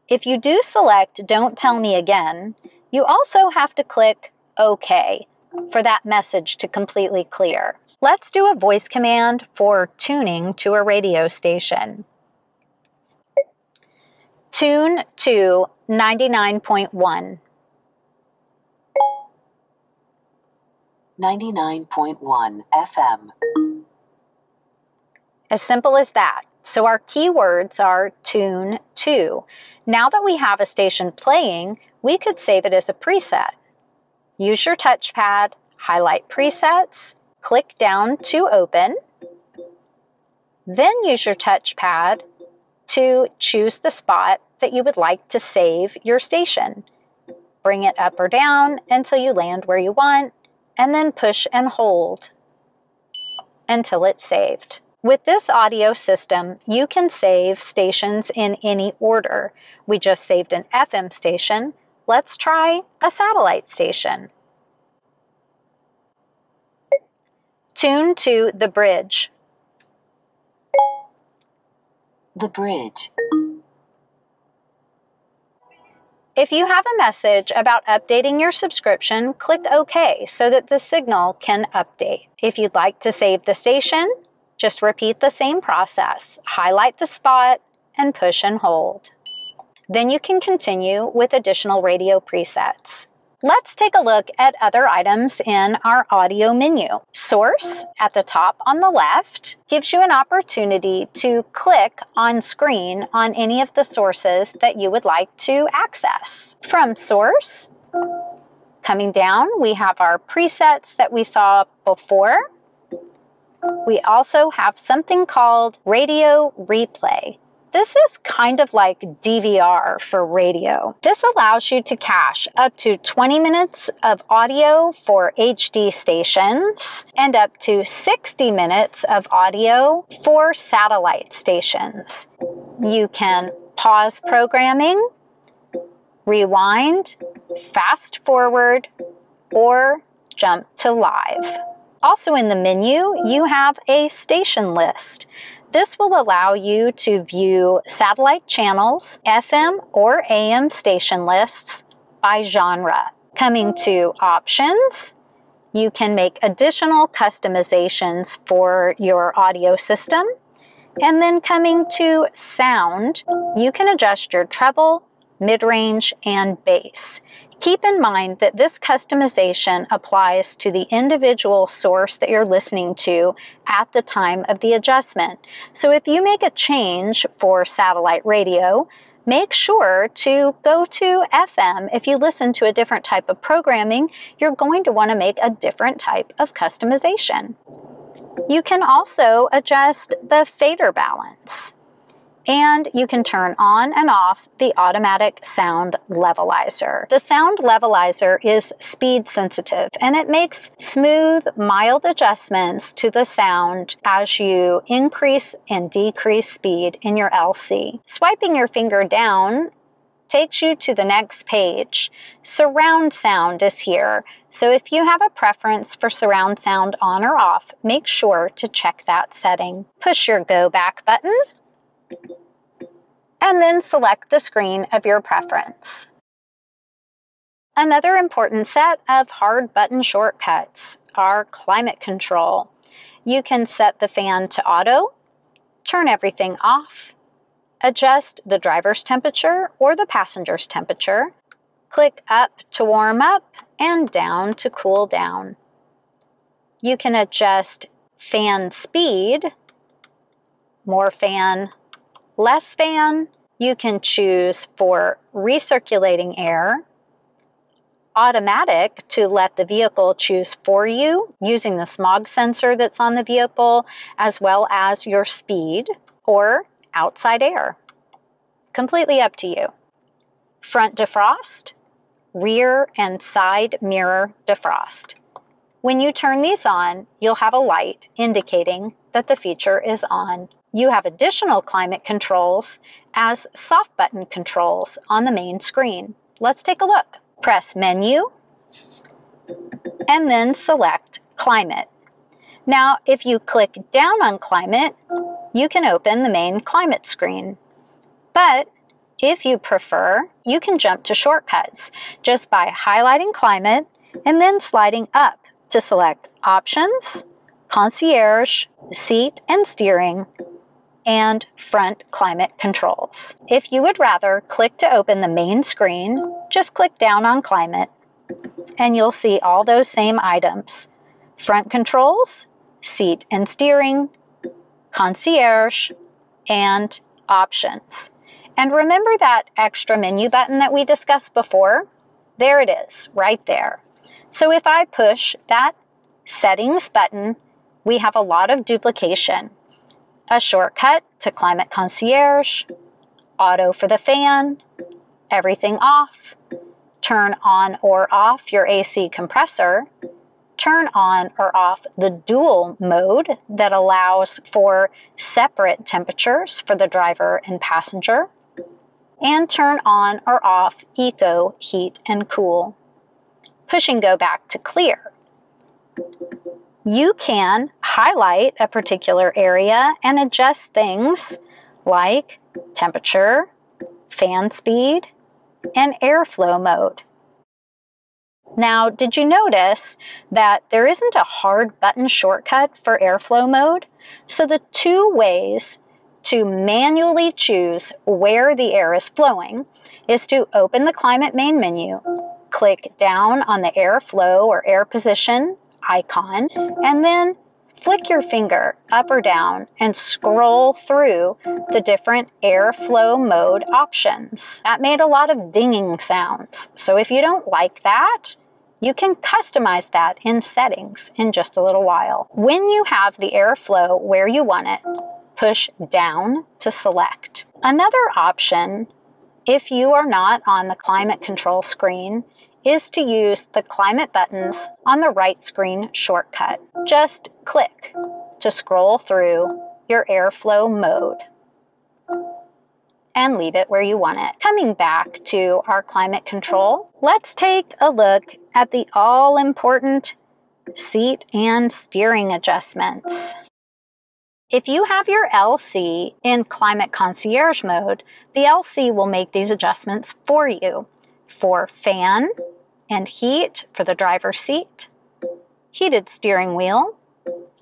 S1: if you do select Don't Tell Me Again, you also have to click OK for that message to completely clear. Let's do a voice command for tuning to a radio station. Tune to 99.1.
S3: 99.1 FM.
S1: As simple as that. So our keywords are tune to. Now that we have a station playing, we could save it as a preset. Use your touchpad, highlight presets, click down to open, then use your touchpad to choose the spot that you would like to save your station. Bring it up or down until you land where you want, and then push and hold until it's saved. With this audio system, you can save stations in any order. We just saved an FM station. Let's try a satellite station. Tune to the bridge.
S3: The bridge.
S1: If you have a message about updating your subscription, click OK so that the signal can update. If you'd like to save the station, just repeat the same process. Highlight the spot and push and hold. Then you can continue with additional radio presets. Let's take a look at other items in our audio menu. Source at the top on the left gives you an opportunity to click on screen on any of the sources that you would like to access. From source, coming down, we have our presets that we saw before. We also have something called radio replay. This is kind of like DVR for radio. This allows you to cache up to 20 minutes of audio for HD stations and up to 60 minutes of audio for satellite stations. You can pause programming, rewind, fast forward, or jump to live. Also in the menu, you have a station list. This will allow you to view satellite channels, FM or AM station lists by genre. Coming to options, you can make additional customizations for your audio system. And then coming to sound, you can adjust your treble, mid-range, and bass. Keep in mind that this customization applies to the individual source that you're listening to at the time of the adjustment. So if you make a change for satellite radio, make sure to go to FM. If you listen to a different type of programming, you're going to want to make a different type of customization. You can also adjust the fader balance. And you can turn on and off the automatic sound levelizer. The sound levelizer is speed sensitive and it makes smooth, mild adjustments to the sound as you increase and decrease speed in your LC. Swiping your finger down takes you to the next page. Surround sound is here. So if you have a preference for surround sound on or off, make sure to check that setting. Push your go back button and then select the screen of your preference. Another important set of hard button shortcuts are climate control. You can set the fan to auto, turn everything off, adjust the driver's temperature or the passenger's temperature, click up to warm up and down to cool down. You can adjust fan speed, more fan, less fan. You can choose for recirculating air, automatic to let the vehicle choose for you using the smog sensor that's on the vehicle, as well as your speed, or outside air. Completely up to you. front defrost, rear and side mirror defrost. When you turn these on, you'll have a light indicating that the feature is on. You have additional climate controls as soft button controls on the main screen. Let's take a look. Press Menu and then select Climate. Now, if you click down on Climate, you can open the main climate screen. But if you prefer, you can jump to shortcuts just by highlighting Climate and then sliding up to select Options, Concierge, Seat and Steering, and Front Climate Controls. If you would rather click to open the main screen, just click down on Climate and you'll see all those same items: Front Controls, Seat and Steering, Concierge, and Options. And remember that extra menu button that we discussed before? There it is, right there. So if I push that Settings button, we have a lot of duplication. A shortcut to Climate Concierge, Auto for the fan, Everything off, turn on or off your AC compressor, turn on or off the dual mode that allows for separate temperatures for the driver and passenger, and turn on or off Eco, Heat, and Cool. Push and go back to Clear. You can highlight a particular area and adjust things like temperature, fan speed, and airflow mode. Now, did you notice that there isn't a hard button shortcut for airflow mode? So the two ways to manually choose where the air is flowing is to open the Climate main menu, click down on the airflow or air position icon, and then flick your finger up or down and scroll through the different airflow mode options. That made a lot of dinging sounds. So if you don't like that, you can customize that in settings in just a little while. When you have the airflow where you want it, push down to select. Another option, if you are not on the climate control screen, is to use the climate buttons on the right screen shortcut. Just click to scroll through your airflow mode and leave it where you want it. Coming back to our climate control, let's take a look at the all-important seat and steering adjustments. If you have your LC in Climate Concierge mode, the LC will make these adjustments for you for fan and heat for the driver's seat, heated steering wheel,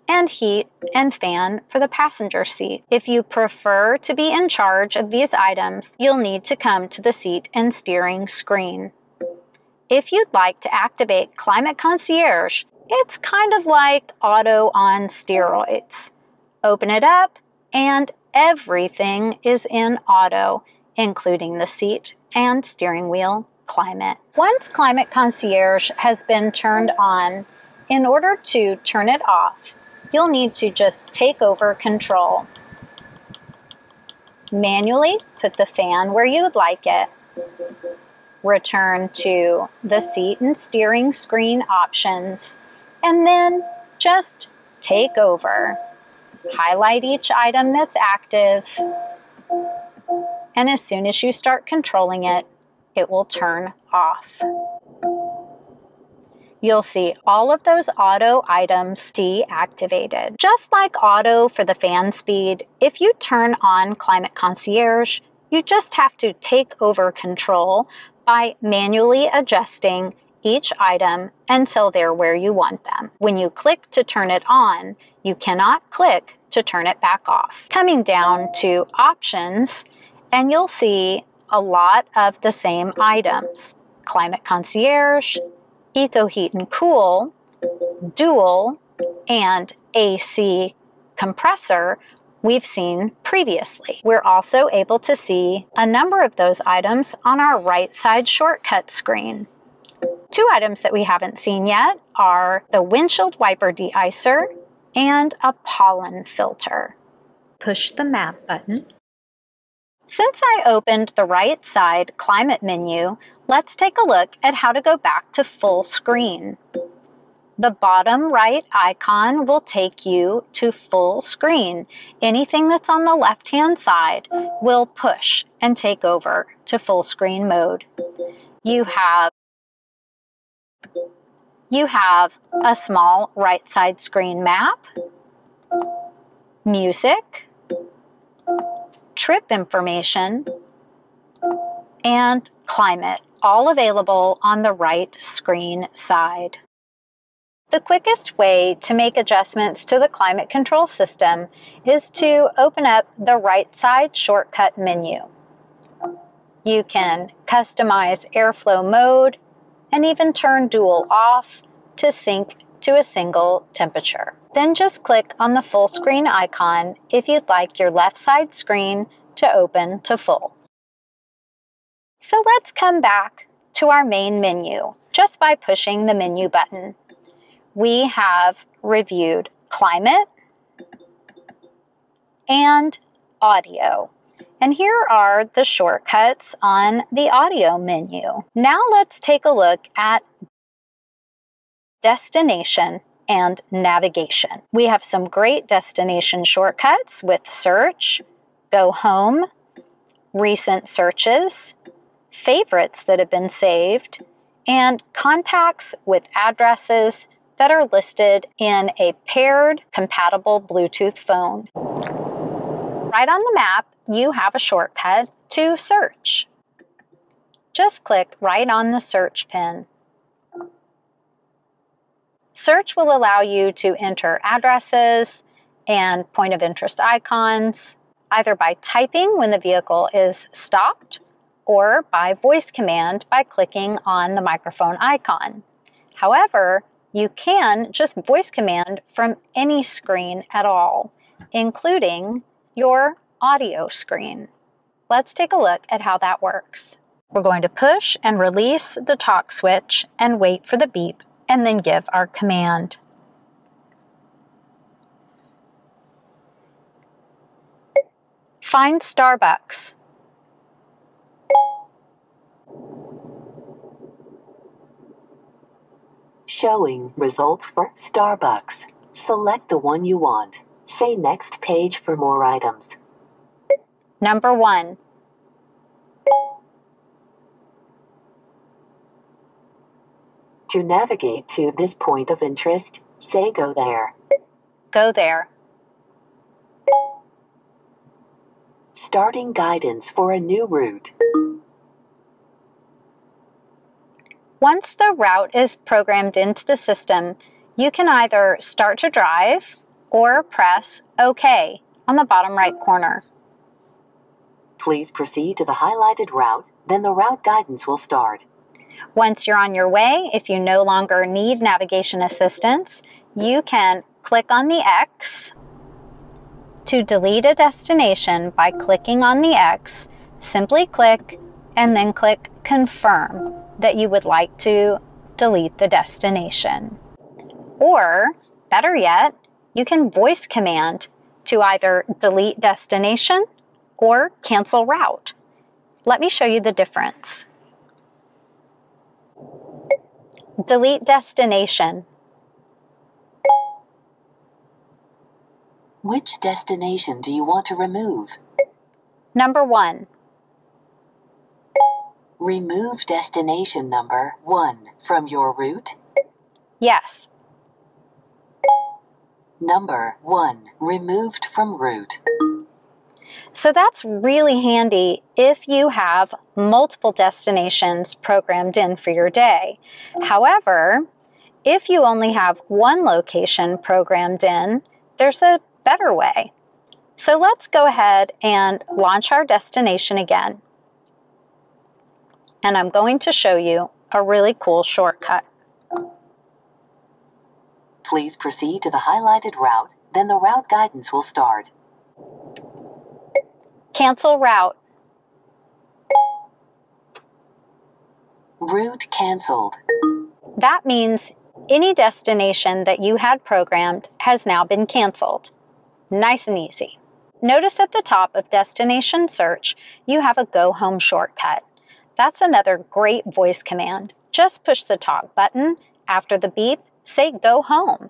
S1: and heat and fan for the passenger seat. If you prefer to be in charge of these items, you'll need to come to the seat and steering screen. If you'd like to activate Climate Concierge, it's kind of like Auto on steroids. Open it up and everything is in Auto, including the seat and steering wheel climate. Once Climate Concierge has been turned on, in order to turn it off, you'll need to just take over control. Manually put the fan where you would like it. Return to the seat and steering screen options, and then just take over. Highlight each item that's active, and as soon as you start controlling it, it will turn off. You'll see all of those auto items deactivated. Just like auto for the fan speed, if you turn on Climate Concierge, you just have to take over control by manually adjusting each item until they're where you want them. When you click to turn it on, you cannot click to turn it back off. Coming down to options, and you'll see a lot of the same items: Climate Concierge, Eco Heat and Cool, Dual, and AC compressor we've seen previously. We're also able to see a number of those items on our right side shortcut screen. Two items that we haven't seen yet are the Windshield Wiper Deicer and a pollen filter. Push the Map button, Since I opened the right side climate menu, let's take a look at how to go back to full screen. The bottom right icon will take you to full screen. Anything that's on the left-hand side will push and take over to full screen mode. You have a small right side screen map, music, trip information, and climate, all available on the right screen side. The quickest way to make adjustments to the climate control system is to open up the right side shortcut menu. You can customize airflow mode and even turn dual off to sync to a single temperature. Then just click on the full screen icon if you'd like your left side screen to open to full. So let's come back to our main menu just by pushing the menu button. We have reviewed climate and audio. And here are the shortcuts on the audio menu. Now let's take a look at destination and navigation. We have some great destination shortcuts with search, go home, recent searches, favorites that have been saved, and contacts with addresses that are listed in a paired compatible Bluetooth phone. Right on the map, you have a shortcut to search. Just click right on the search pin. Search will allow you to enter addresses and point of interest icons, either by typing when the vehicle is stopped or by voice command by clicking on the microphone icon. However, you can just voice command from any screen at all, including your audio screen. Let's take a look at how that works. We're going to push and release the talk switch and wait for the beep and then give our command. Find Starbucks.
S3: Showing results for Starbucks. Select the one you want. Say next page for more items.
S1: Number 1.
S3: To navigate to this point of interest, say go there.
S1: Go there.
S3: Starting guidance for a new route.
S1: Once the route is programmed into the system, you can either start to drive or press OK on the bottom right corner.
S3: Please proceed to the highlighted route, then the route guidance will start.
S1: Once you're on your way, if you no longer need navigation assistance, you can click on the X. To delete a destination by clicking on the X, simply click and then click Confirm that you would like to delete the destination. Or, better yet, you can voice command to either delete destination or cancel route. Let me show you the difference. Delete destination.
S3: Which destination do you want to remove?
S1: Number 1.
S3: Remove destination number 1 from your route.
S1: Yes.
S3: Number 1 removed from route.
S1: So that's really handy if you have multiple destinations programmed in for your day. However, if you only have one location programmed in, there's a better way. So let's go ahead and launch our destination again. And I'm going to show you a really cool shortcut.
S3: Please proceed to the highlighted route, then the route guidance will start.
S1: Cancel route.
S3: Route canceled.
S1: That means any destination that you had programmed has now been canceled. Nice and easy. Notice at the top of Destination Search, you have a Go Home shortcut. That's another great voice command. Just push the talk button. After the beep, say Go Home.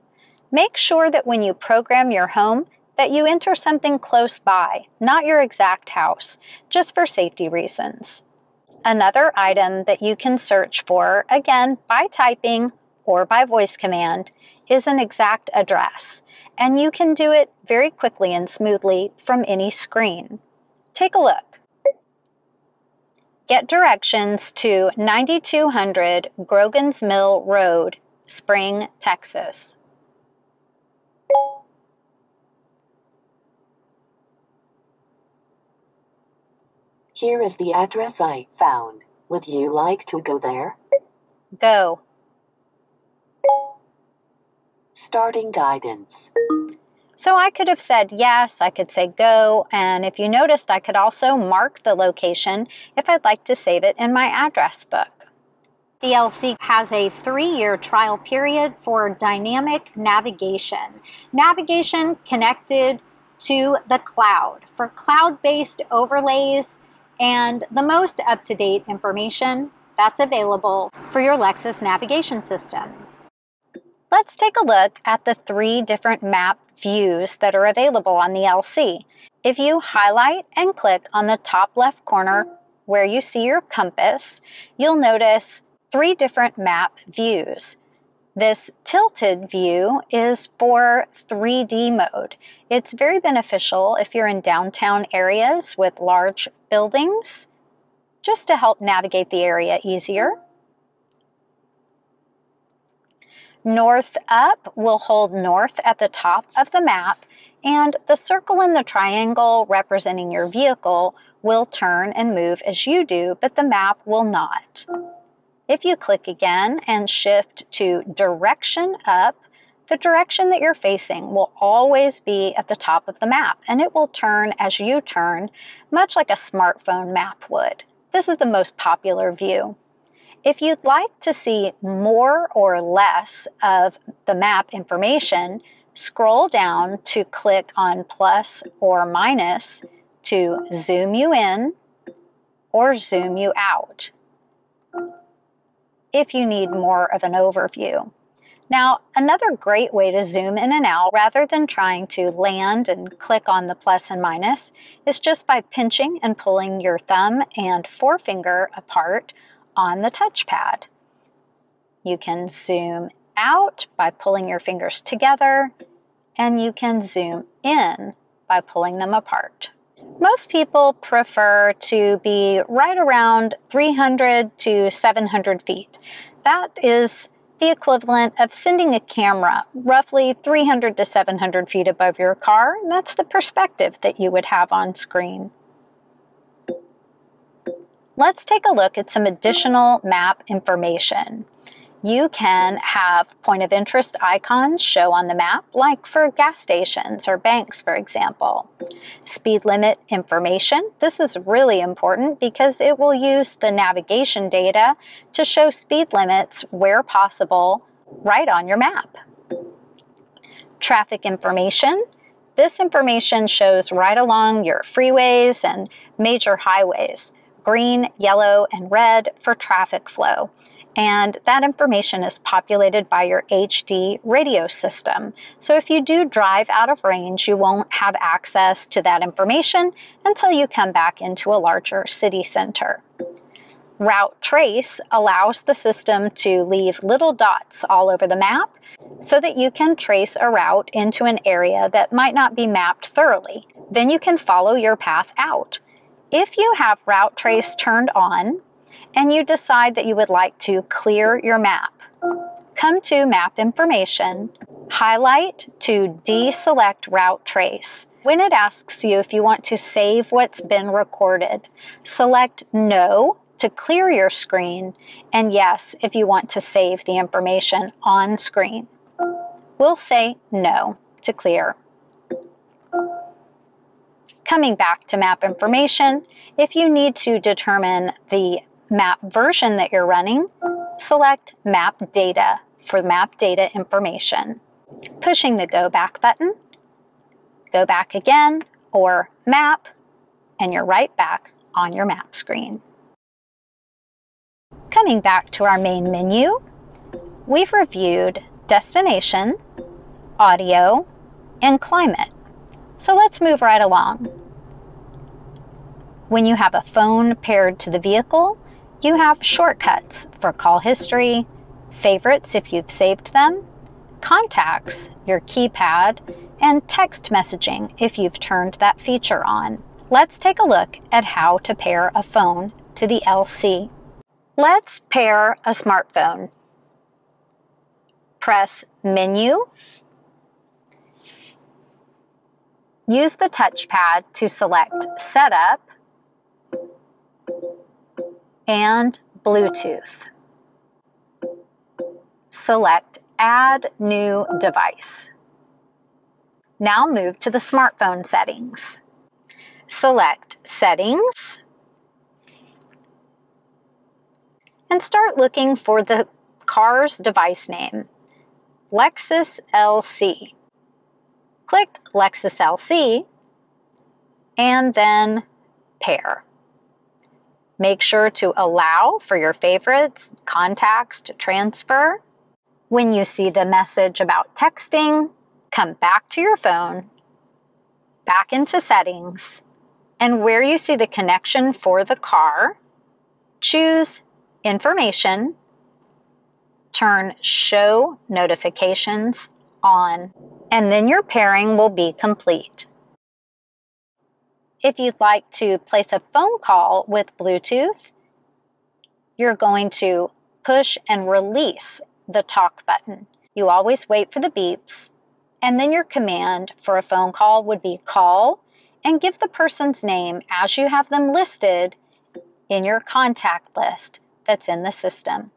S1: Make sure that when you program your home that you enter something close by, not your exact house, just for safety reasons. Another item that you can search for, again by typing or by voice command, is an exact address, and you can do it very quickly and smoothly from any screen. Take a look. Get directions to 9200 Grogan's Mill Road, Spring, Texas.
S3: Here is the address I found. Would you like to go there?
S1: Go.
S3: Starting guidance.
S1: So I could have said yes, I could say go, and if you noticed, I could also mark the location if I'd like to save it in my address book. The LC has a 3-year trial period for dynamic navigation. Navigation connected to the cloud for cloud-based overlays and the most up-to-date information that's available for your Lexus navigation system. Let's take a look at the 3 different map views that are available on the LC. If you highlight and click on the top left corner where you see your compass, you'll notice 3 different map views. This tilted view is for 3D mode. It's very beneficial if you're in downtown areas with large buildings, just to help navigate the area easier. North up will hold north at the top of the map, and the circle and the triangle representing your vehicle will turn and move as you do, but the map will not. If you click again and shift to direction up, the direction that you're facing will always be at the top of the map, and it will turn as you turn, much like a smartphone map would. This is the most popular view. If you'd like to see more or less of the map information, scroll down to click on plus or minus to zoom you in or zoom you out if you need more of an overview. Now, another great way to zoom in and out rather than trying to land and click on the plus and minus is just by pinching and pulling your thumb and forefinger apart on the touchpad. You can zoom out by pulling your fingers together, and you can zoom in by pulling them apart. Most people prefer to be right around 300 to 700 feet. That is the equivalent of sending a camera roughly 300 to 700 feet above your car, and that's the perspective that you would have on screen. Let's take a look at some additional map information. You can have point of interest icons show on the map, like for gas stations or banks, for example. Speed limit information. This is really important because it will use the navigation data to show speed limits where possible right on your map. Traffic information. This information shows right along your freeways and major highways. Green, yellow, and red for traffic flow. And that information is populated by your HD radio system. So if you do drive out of range, you won't have access to that information until you come back into a larger city center. Route Trace allows the system to leave little dots all over the map so that you can trace a route into an area that might not be mapped thoroughly. Then you can follow your path out. If you have Route Trace turned on and you decide that you would like to clear your map, come to Map Information, highlight to deselect Route Trace. When it asks you if you want to save what's been recorded, select No to clear your screen, and Yes if you want to save the information on screen. We'll say No to clear. Coming back to Map Information, if you need to determine the map version that you're running, select Map Data for map data information. Pushing the Go Back button, go back again, or Map, and you're right back on your map screen. Coming back to our main menu, we've reviewed Destination, Audio, and Climate. So let's move right along. When you have a phone paired to the vehicle, you have shortcuts for call history, favorites if you've saved them, contacts, your keypad, and text messaging if you've turned that feature on. Let's take a look at how to pair a phone to the LC. Let's pair a smartphone. Press Menu. Use the touchpad to select Setup and Bluetooth. Select Add New Device. Now move to the smartphone settings. Select Settings and start looking for the car's device name, Lexus LC. Click Lexus LC and then Pair. Make sure to allow for your favorites, contacts to transfer. When you see the message about texting, come back to your phone, back into Settings, and where you see the connection for the car, choose Information, turn Show Notifications on, and then your pairing will be complete. If you'd like to place a phone call with Bluetooth, you're going to push and release the talk button. You always wait for the beeps, and then your command for a phone call would be call and give the person's name as you have them listed in your contact list that's in the system.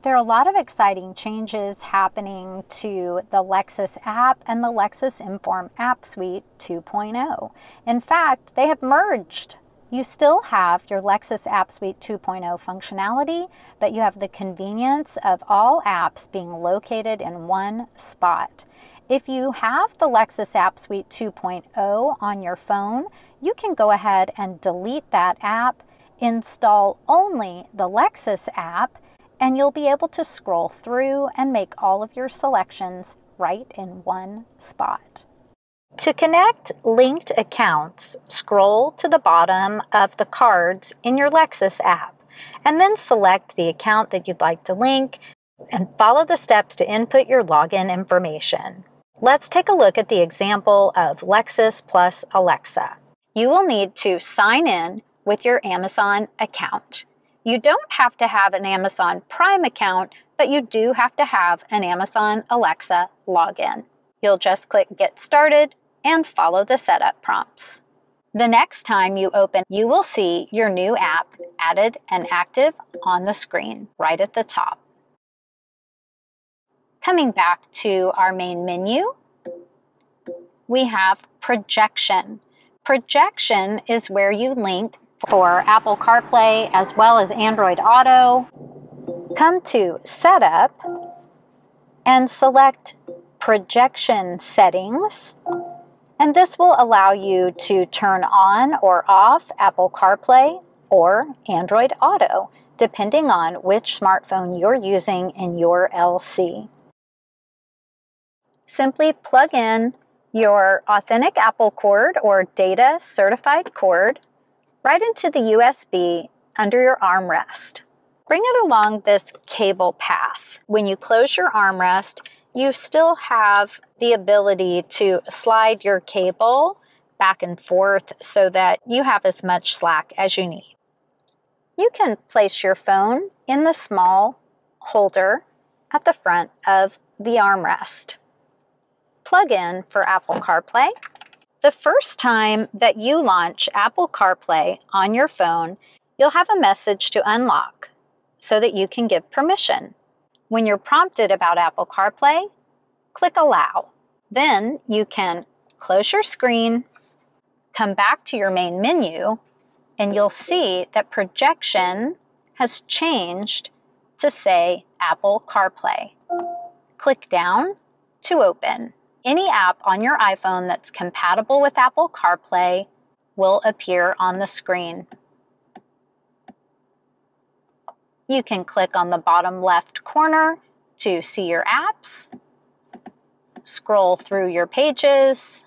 S1: There are a lot of exciting changes happening to the Lexus app and the Lexus Inform App Suite 2.0. In fact, they have merged. You still have your Lexus App Suite 2.0 functionality, but you have the convenience of all apps being located in one spot. If you have the Lexus App Suite 2.0 on your phone, you can go ahead and delete that app, install only the Lexus app, and you'll be able to scroll through and make all of your selections right in one spot. To connect linked accounts, scroll to the bottom of the cards in your Lexus app, and then select the account that you'd like to link and follow the steps to input your login information. Let's take a look at the example of Lexus plus Alexa. You will need to sign in with your Amazon account. You don't have to have an Amazon Prime account, but you do have to have an Amazon Alexa login. You'll just click Get Started and follow the setup prompts. The next time you open, you will see your new app added and active on the screen right at the top. Coming back to our main menu, we have Projection. Projection is where you link for Apple CarPlay as well as Android Auto. Come to Setup and select Projection Settings, and this will allow you to turn on or off Apple CarPlay or Android Auto, depending on which smartphone you're using in your LC. Simply plug in your authentic Apple cord or data certified cord right into the USB under your armrest. Bring it along this cable path. When you close your armrest, you still have the ability to slide your cable back and forth so that you have as much slack as you need. You can place your phone in the small holder at the front of the armrest. Plug in for Apple CarPlay. The first time that you launch Apple CarPlay on your phone, you'll have a message to unlock so that you can give permission. When you're prompted about Apple CarPlay, click Allow. Then you can close your screen, come back to your main menu, and you'll see that Projection has changed to say Apple CarPlay. Click down to open. any app on your iPhone that's compatible with Apple CarPlay will appear on the screen. You can click on the bottom left corner to see your apps, scroll through your pages.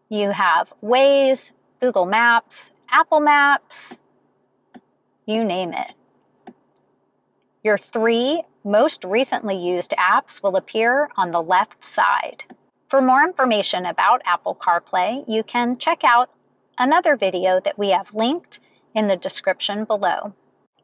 S1: You have Waze, Google Maps, Apple Maps, you name it. Your 3 most recently used apps will appear on the left side. For more information about Apple CarPlay, you can check out another video that we have linked in the description below.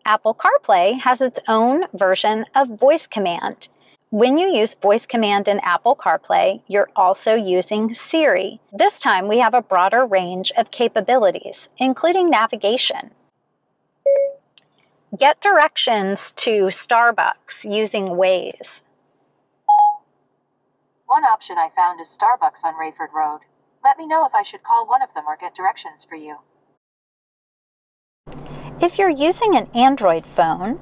S1: Apple CarPlay has its own version of voice command. When you use voice command in Apple CarPlay, you're also using Siri. This time we have a broader range of capabilities, including navigation. Get directions to Starbucks using Waze.
S4: One option I found is Starbucks on Rayford Road. Let me know if I should call one of them or get directions for you.
S1: If you're using an Android phone,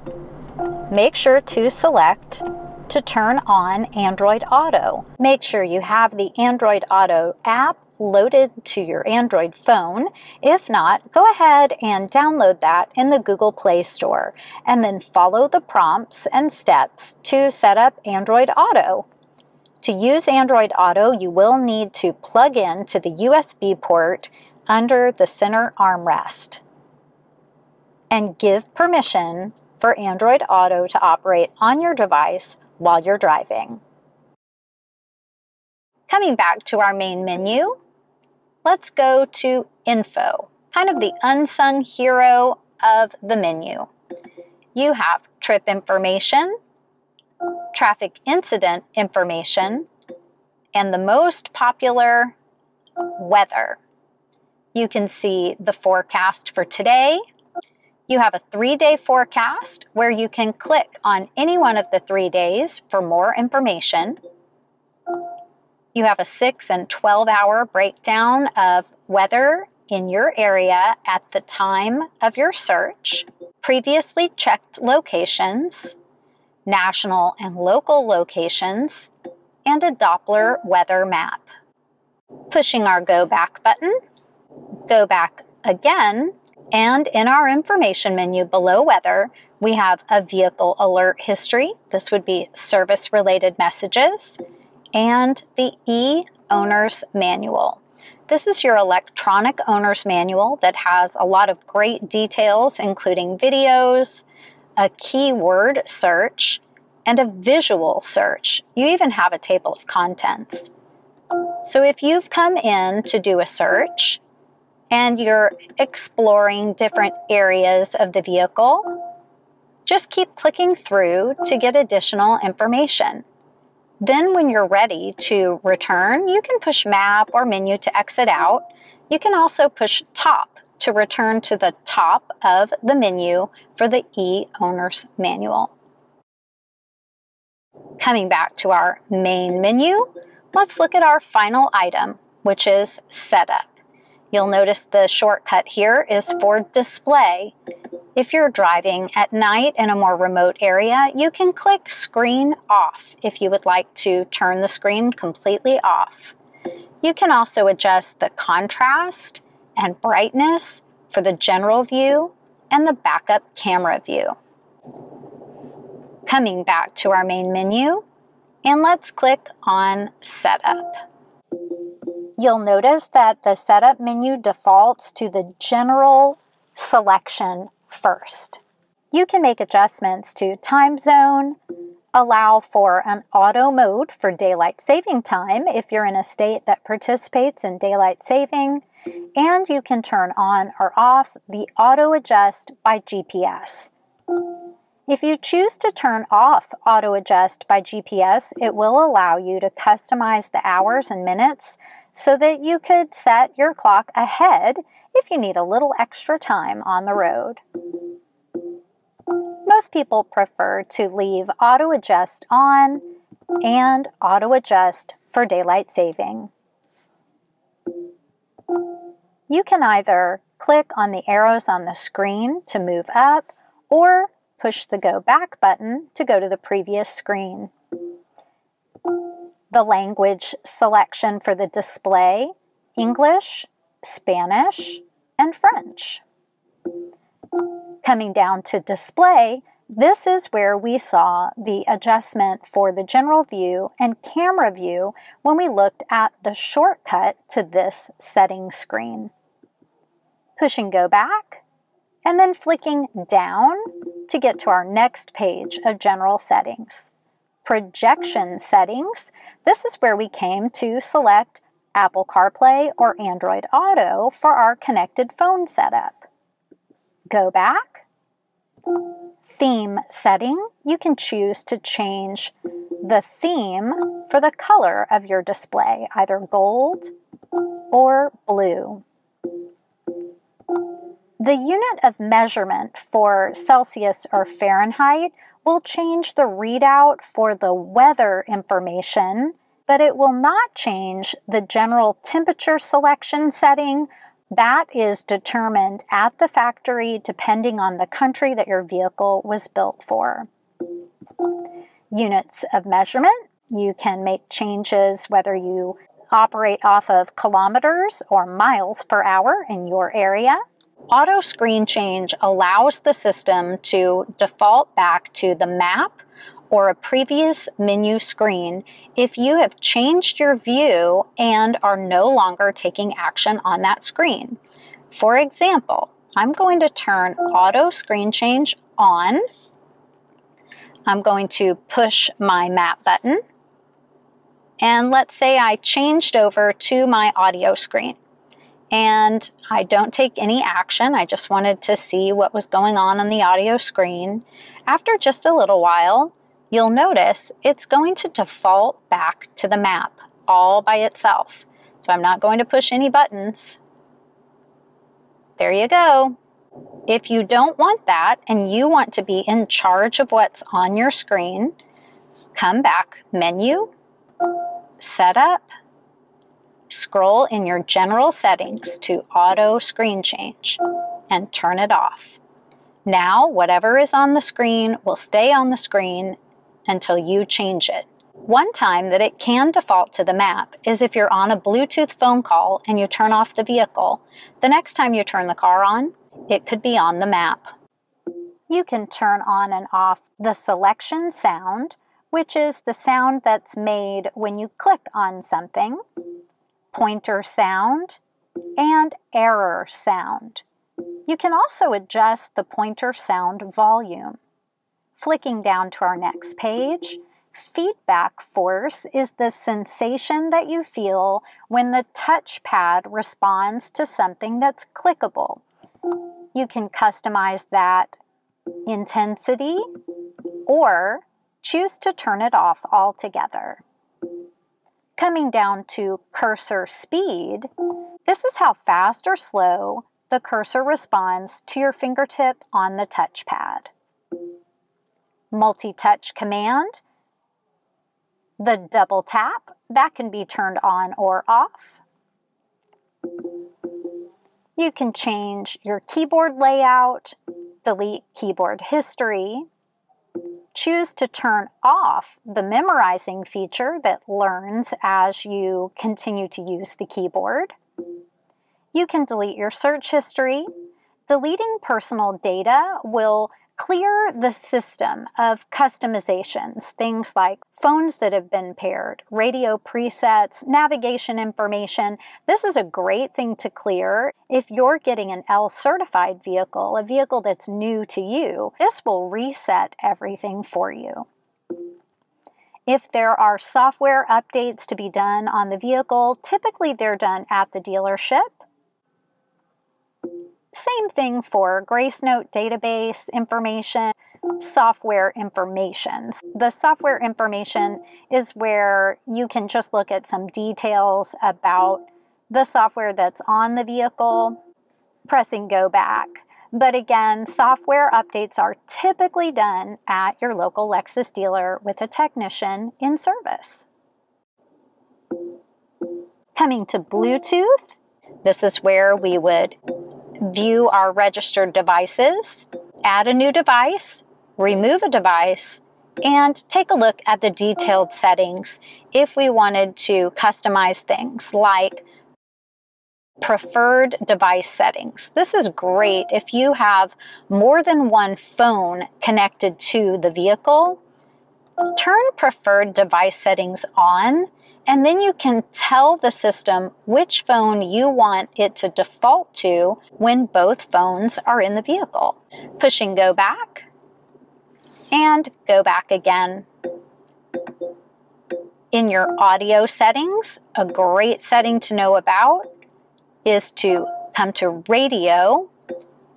S1: make sure to select to turn on Android Auto. Make sure you have the Android Auto app loaded to your Android phone. If not, go ahead and download that in the Google Play Store and then follow the prompts and steps to set up Android Auto. To use Android Auto, you will need to plug in to the USB port under the center armrest and give permission for Android Auto to operate on your device while you're driving. Coming back to our main menu, let's go to Info, kind of the unsung hero of the menu. You have trip information, traffic incident information, and the most popular, weather. You can see the forecast for today. You have a 3-day forecast where you can click on any one of the 3 days for more information. You have a 6 and 12-hour breakdown of weather in your area at the time of your search, previously checked locations, national and local locations, and a Doppler weather map. Pushing our Go Back button, go back again, and in our information menu below weather, we have a vehicle alert history. This would be service-related messages, and the e-owner's manual. This is your electronic owner's manual that has a lot of great details, including videos, a keyword search, and a visual search. You even have a table of contents. So if you've come in to do a search and you're exploring different areas of the vehicle, just keep clicking through to get additional information. Then when you're ready to return, you can push Map or Menu to exit out. You can also push Top to return to the top of the menu for the e-owner's manual. Coming back to our main menu, let's look at our final item, which is Setup. You'll notice the shortcut here is for Display. If you're driving at night in a more remote area, you can click Screen Off if you would like to turn the screen completely off. You can also adjust the contrast and brightness for the general view and the backup camera view. Coming back to our main menu, and let's click on Setup. You'll notice that the Setup menu defaults to the General selection first. You can make adjustments to time zone, allow for an auto mode for daylight saving time if you're in a state that participates in daylight saving, and you can turn on or off the auto adjust by GPS. If you choose to turn off auto adjust by GPS, it will allow you to customize the hours and minutes so that you could set your clock ahead if you need a little extra time on the road. Most people prefer to leave auto adjust on and auto adjust for daylight saving. You can either click on the arrows on the screen to move up or push the Go Back button to go to the previous screen. the language selection for the display: English, Spanish, and French. Coming down to display, this is where we saw the adjustment for the general view and camera view when we looked at the shortcut to this setting screen. Pushing go back, and then flicking down to get to our next page of general settings. Projection settings, this is where we came to select Apple CarPlay or Android Auto for our connected phone setup. Go back. Theme setting, you can choose to change the theme for the color of your display, either gold or blue. The unit of measurement for Celsius or Fahrenheit will change the readout for the weather information, but it will not change the general temperature selection setting. That is determined at the factory depending on the country that your vehicle was built for. Units of measurement, you can make changes whether you operate off of kilometers or miles per hour in your area. Auto screen change allows the system to default back to the map or a previous menu screen if you have changed your view and are no longer taking action on that screen. For example, I'm going to turn auto screen change on. I'm going to push my map button. And let's say I changed over to my audio screen. And I don't take any action. I just wanted to see what was going on the audio screen. After just a little while, you'll notice it's going to default back to the map all by itself. So I'm not going to push any buttons. There you go. If you don't want that and you want to be in charge of what's on your screen, come back, Menu, Setup, scroll in your general settings to Auto Screen Change and turn it off. Now, whatever is on the screen will stay on the screen until you change it. One time that it can default to the map is if you're on a Bluetooth phone call and you turn off the vehicle. The next time you turn the car on, it could be on the map. You can turn on and off the selection sound, which is the sound that's made when you click on something, pointer sound, and error sound. You can also adjust the pointer sound volume. Flicking down to our next page, feedback force is the sensation that you feel when the touchpad responds to something that's clickable. You can customize that intensity or choose to turn it off altogether. Coming down to cursor speed, this is how fast or slow the cursor responds to your fingertip on the touchpad. Multi-touch command, the double tap, that can be turned on or off. You can change your keyboard layout, delete keyboard history, choose to turn off the memorizing feature that learns as you continue to use the keyboard. You can delete your search history. Deleting personal data will clear the system of customizations, things like phones that have been paired, radio presets, navigation information. This is a great thing to clear if you're getting an L-certified vehicle, a vehicle that's new to you. This will reset everything for you. If there are software updates to be done on the vehicle, typically they're done at the dealership. Same thing for Grace Note database information, software information. The software information is where you can just look at some details about the software that's on the vehicle, pressing go back. But again, software updates are typically done at your local Lexus dealer with a technician in service. Coming to Bluetooth, this is where we would view our registered devices, add a new device, remove a device, and take a look at the detailed settings if we wanted to customize things like preferred device settings. This is great if you have more than one phone connected to the vehicle. Turn preferred device settings on, and then you can tell the system which phone you want it to default to when both phones are in the vehicle. Pushing go back, and go back again. In your audio settings, a great setting to know about is to come to radio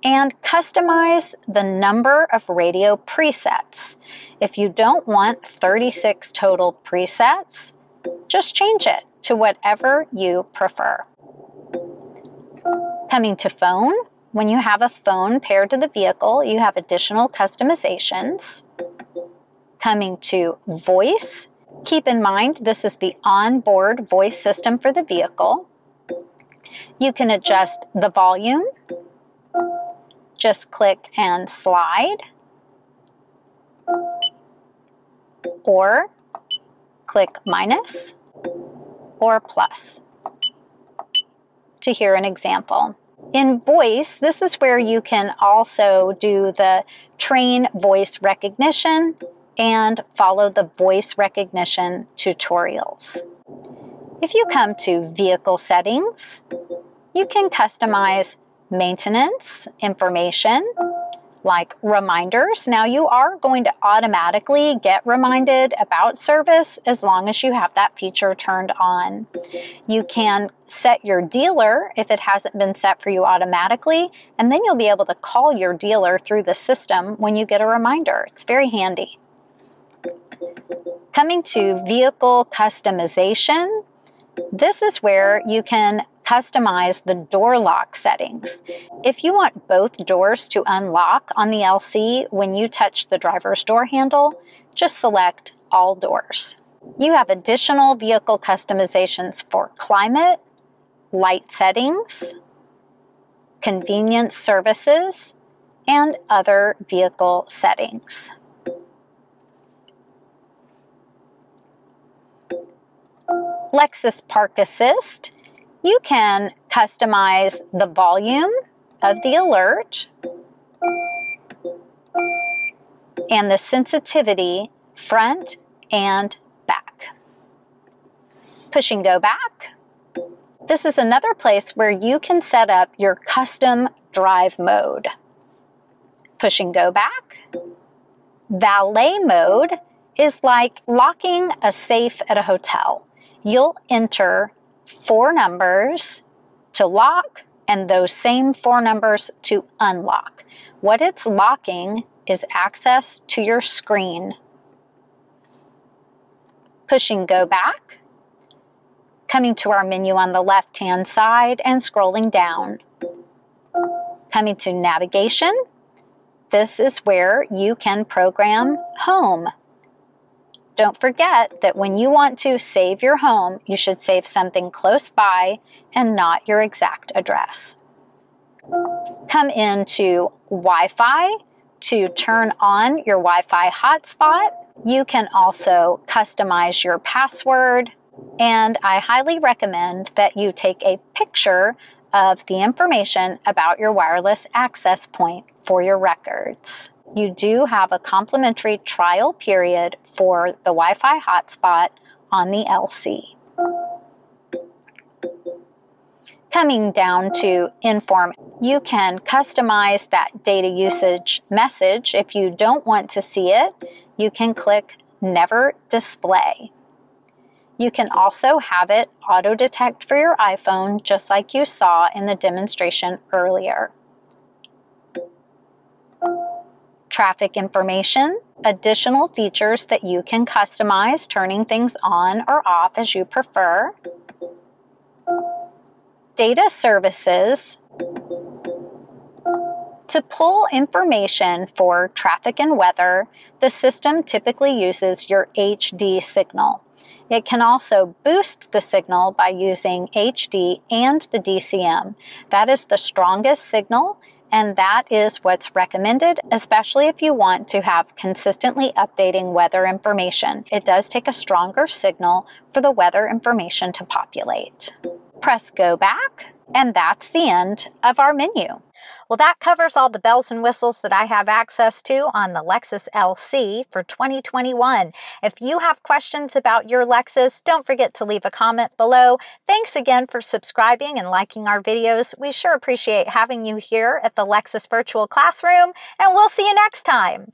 S1: and customize the number of radio presets. If you don't want 36 total presets, just change it to whatever you prefer. Coming to phone, when you have a phone paired to the vehicle, you have additional customizations. Coming to voice, keep in mind this is the onboard voice system for the vehicle. You can adjust the volume. Just click and slide, or click minus or plus to hear an example. In voice, this is where you can also do the train voice recognition and follow the voice recognition tutorials. If you come to vehicle settings, you can customize maintenance information like reminders. Now you are going to automatically get reminded about service as long as you have that feature turned on. You can set your dealer if it hasn't been set for you automatically, and then you'll be able to call your dealer through the system when you get a reminder. It's very handy. Coming to vehicle customization, this is where you can customize the door lock settings. If you want both doors to unlock on the LC when you touch the driver's door handle, just select all doors. You have additional vehicle customizations for climate, light settings, convenience services, and other vehicle settings. Lexus Park Assist, you can customize the volume of the alert and the sensitivity front and back. Pushing go back. This is another place where you can set up your custom drive mode. Pushing go back. Valet mode is like locking a safe at a hotel. You'll enter 4 numbers to lock and those same 4 numbers to unlock. What it's locking is access to your screen. Pushing go back. Coming to our menu on the left-hand side and scrolling down. Coming to navigation. This is where you can program home. Don't forget that when you want to save your home, you should save something close by and not your exact address. Come into Wi-Fi to turn on your Wi-Fi hotspot. You can also customize your password, and I highly recommend that you take a picture of the information about your wireless access point for your records. You do have a complimentary trial period for the Wi-Fi hotspot on the LC. Coming down to Inform, you can customize that data usage message. If you don't want to see it, you can click Never Display. You can also have it auto-detect for your iPhone, just like you saw in the demonstration earlier. Traffic information, additional features that you can customize, turning things on or off as you prefer. Data services, to pull information for traffic and weather, the system typically uses your HD signal. It can also boost the signal by using HD and the DCM. That is the strongest signal, And that is what's recommended, especially if you want to have consistently updating weather information. It does take a stronger signal for the weather information to populate. Press go back, and that's the end of our menu. Well, that covers all the bells and whistles that I have access to on the Lexus LC for 2021. If you have questions about your Lexus, don't forget to leave a comment below. Thanks again for subscribing and liking our videos. We sure appreciate having you here at the Lexus Virtual Classroom, and we'll see you next time.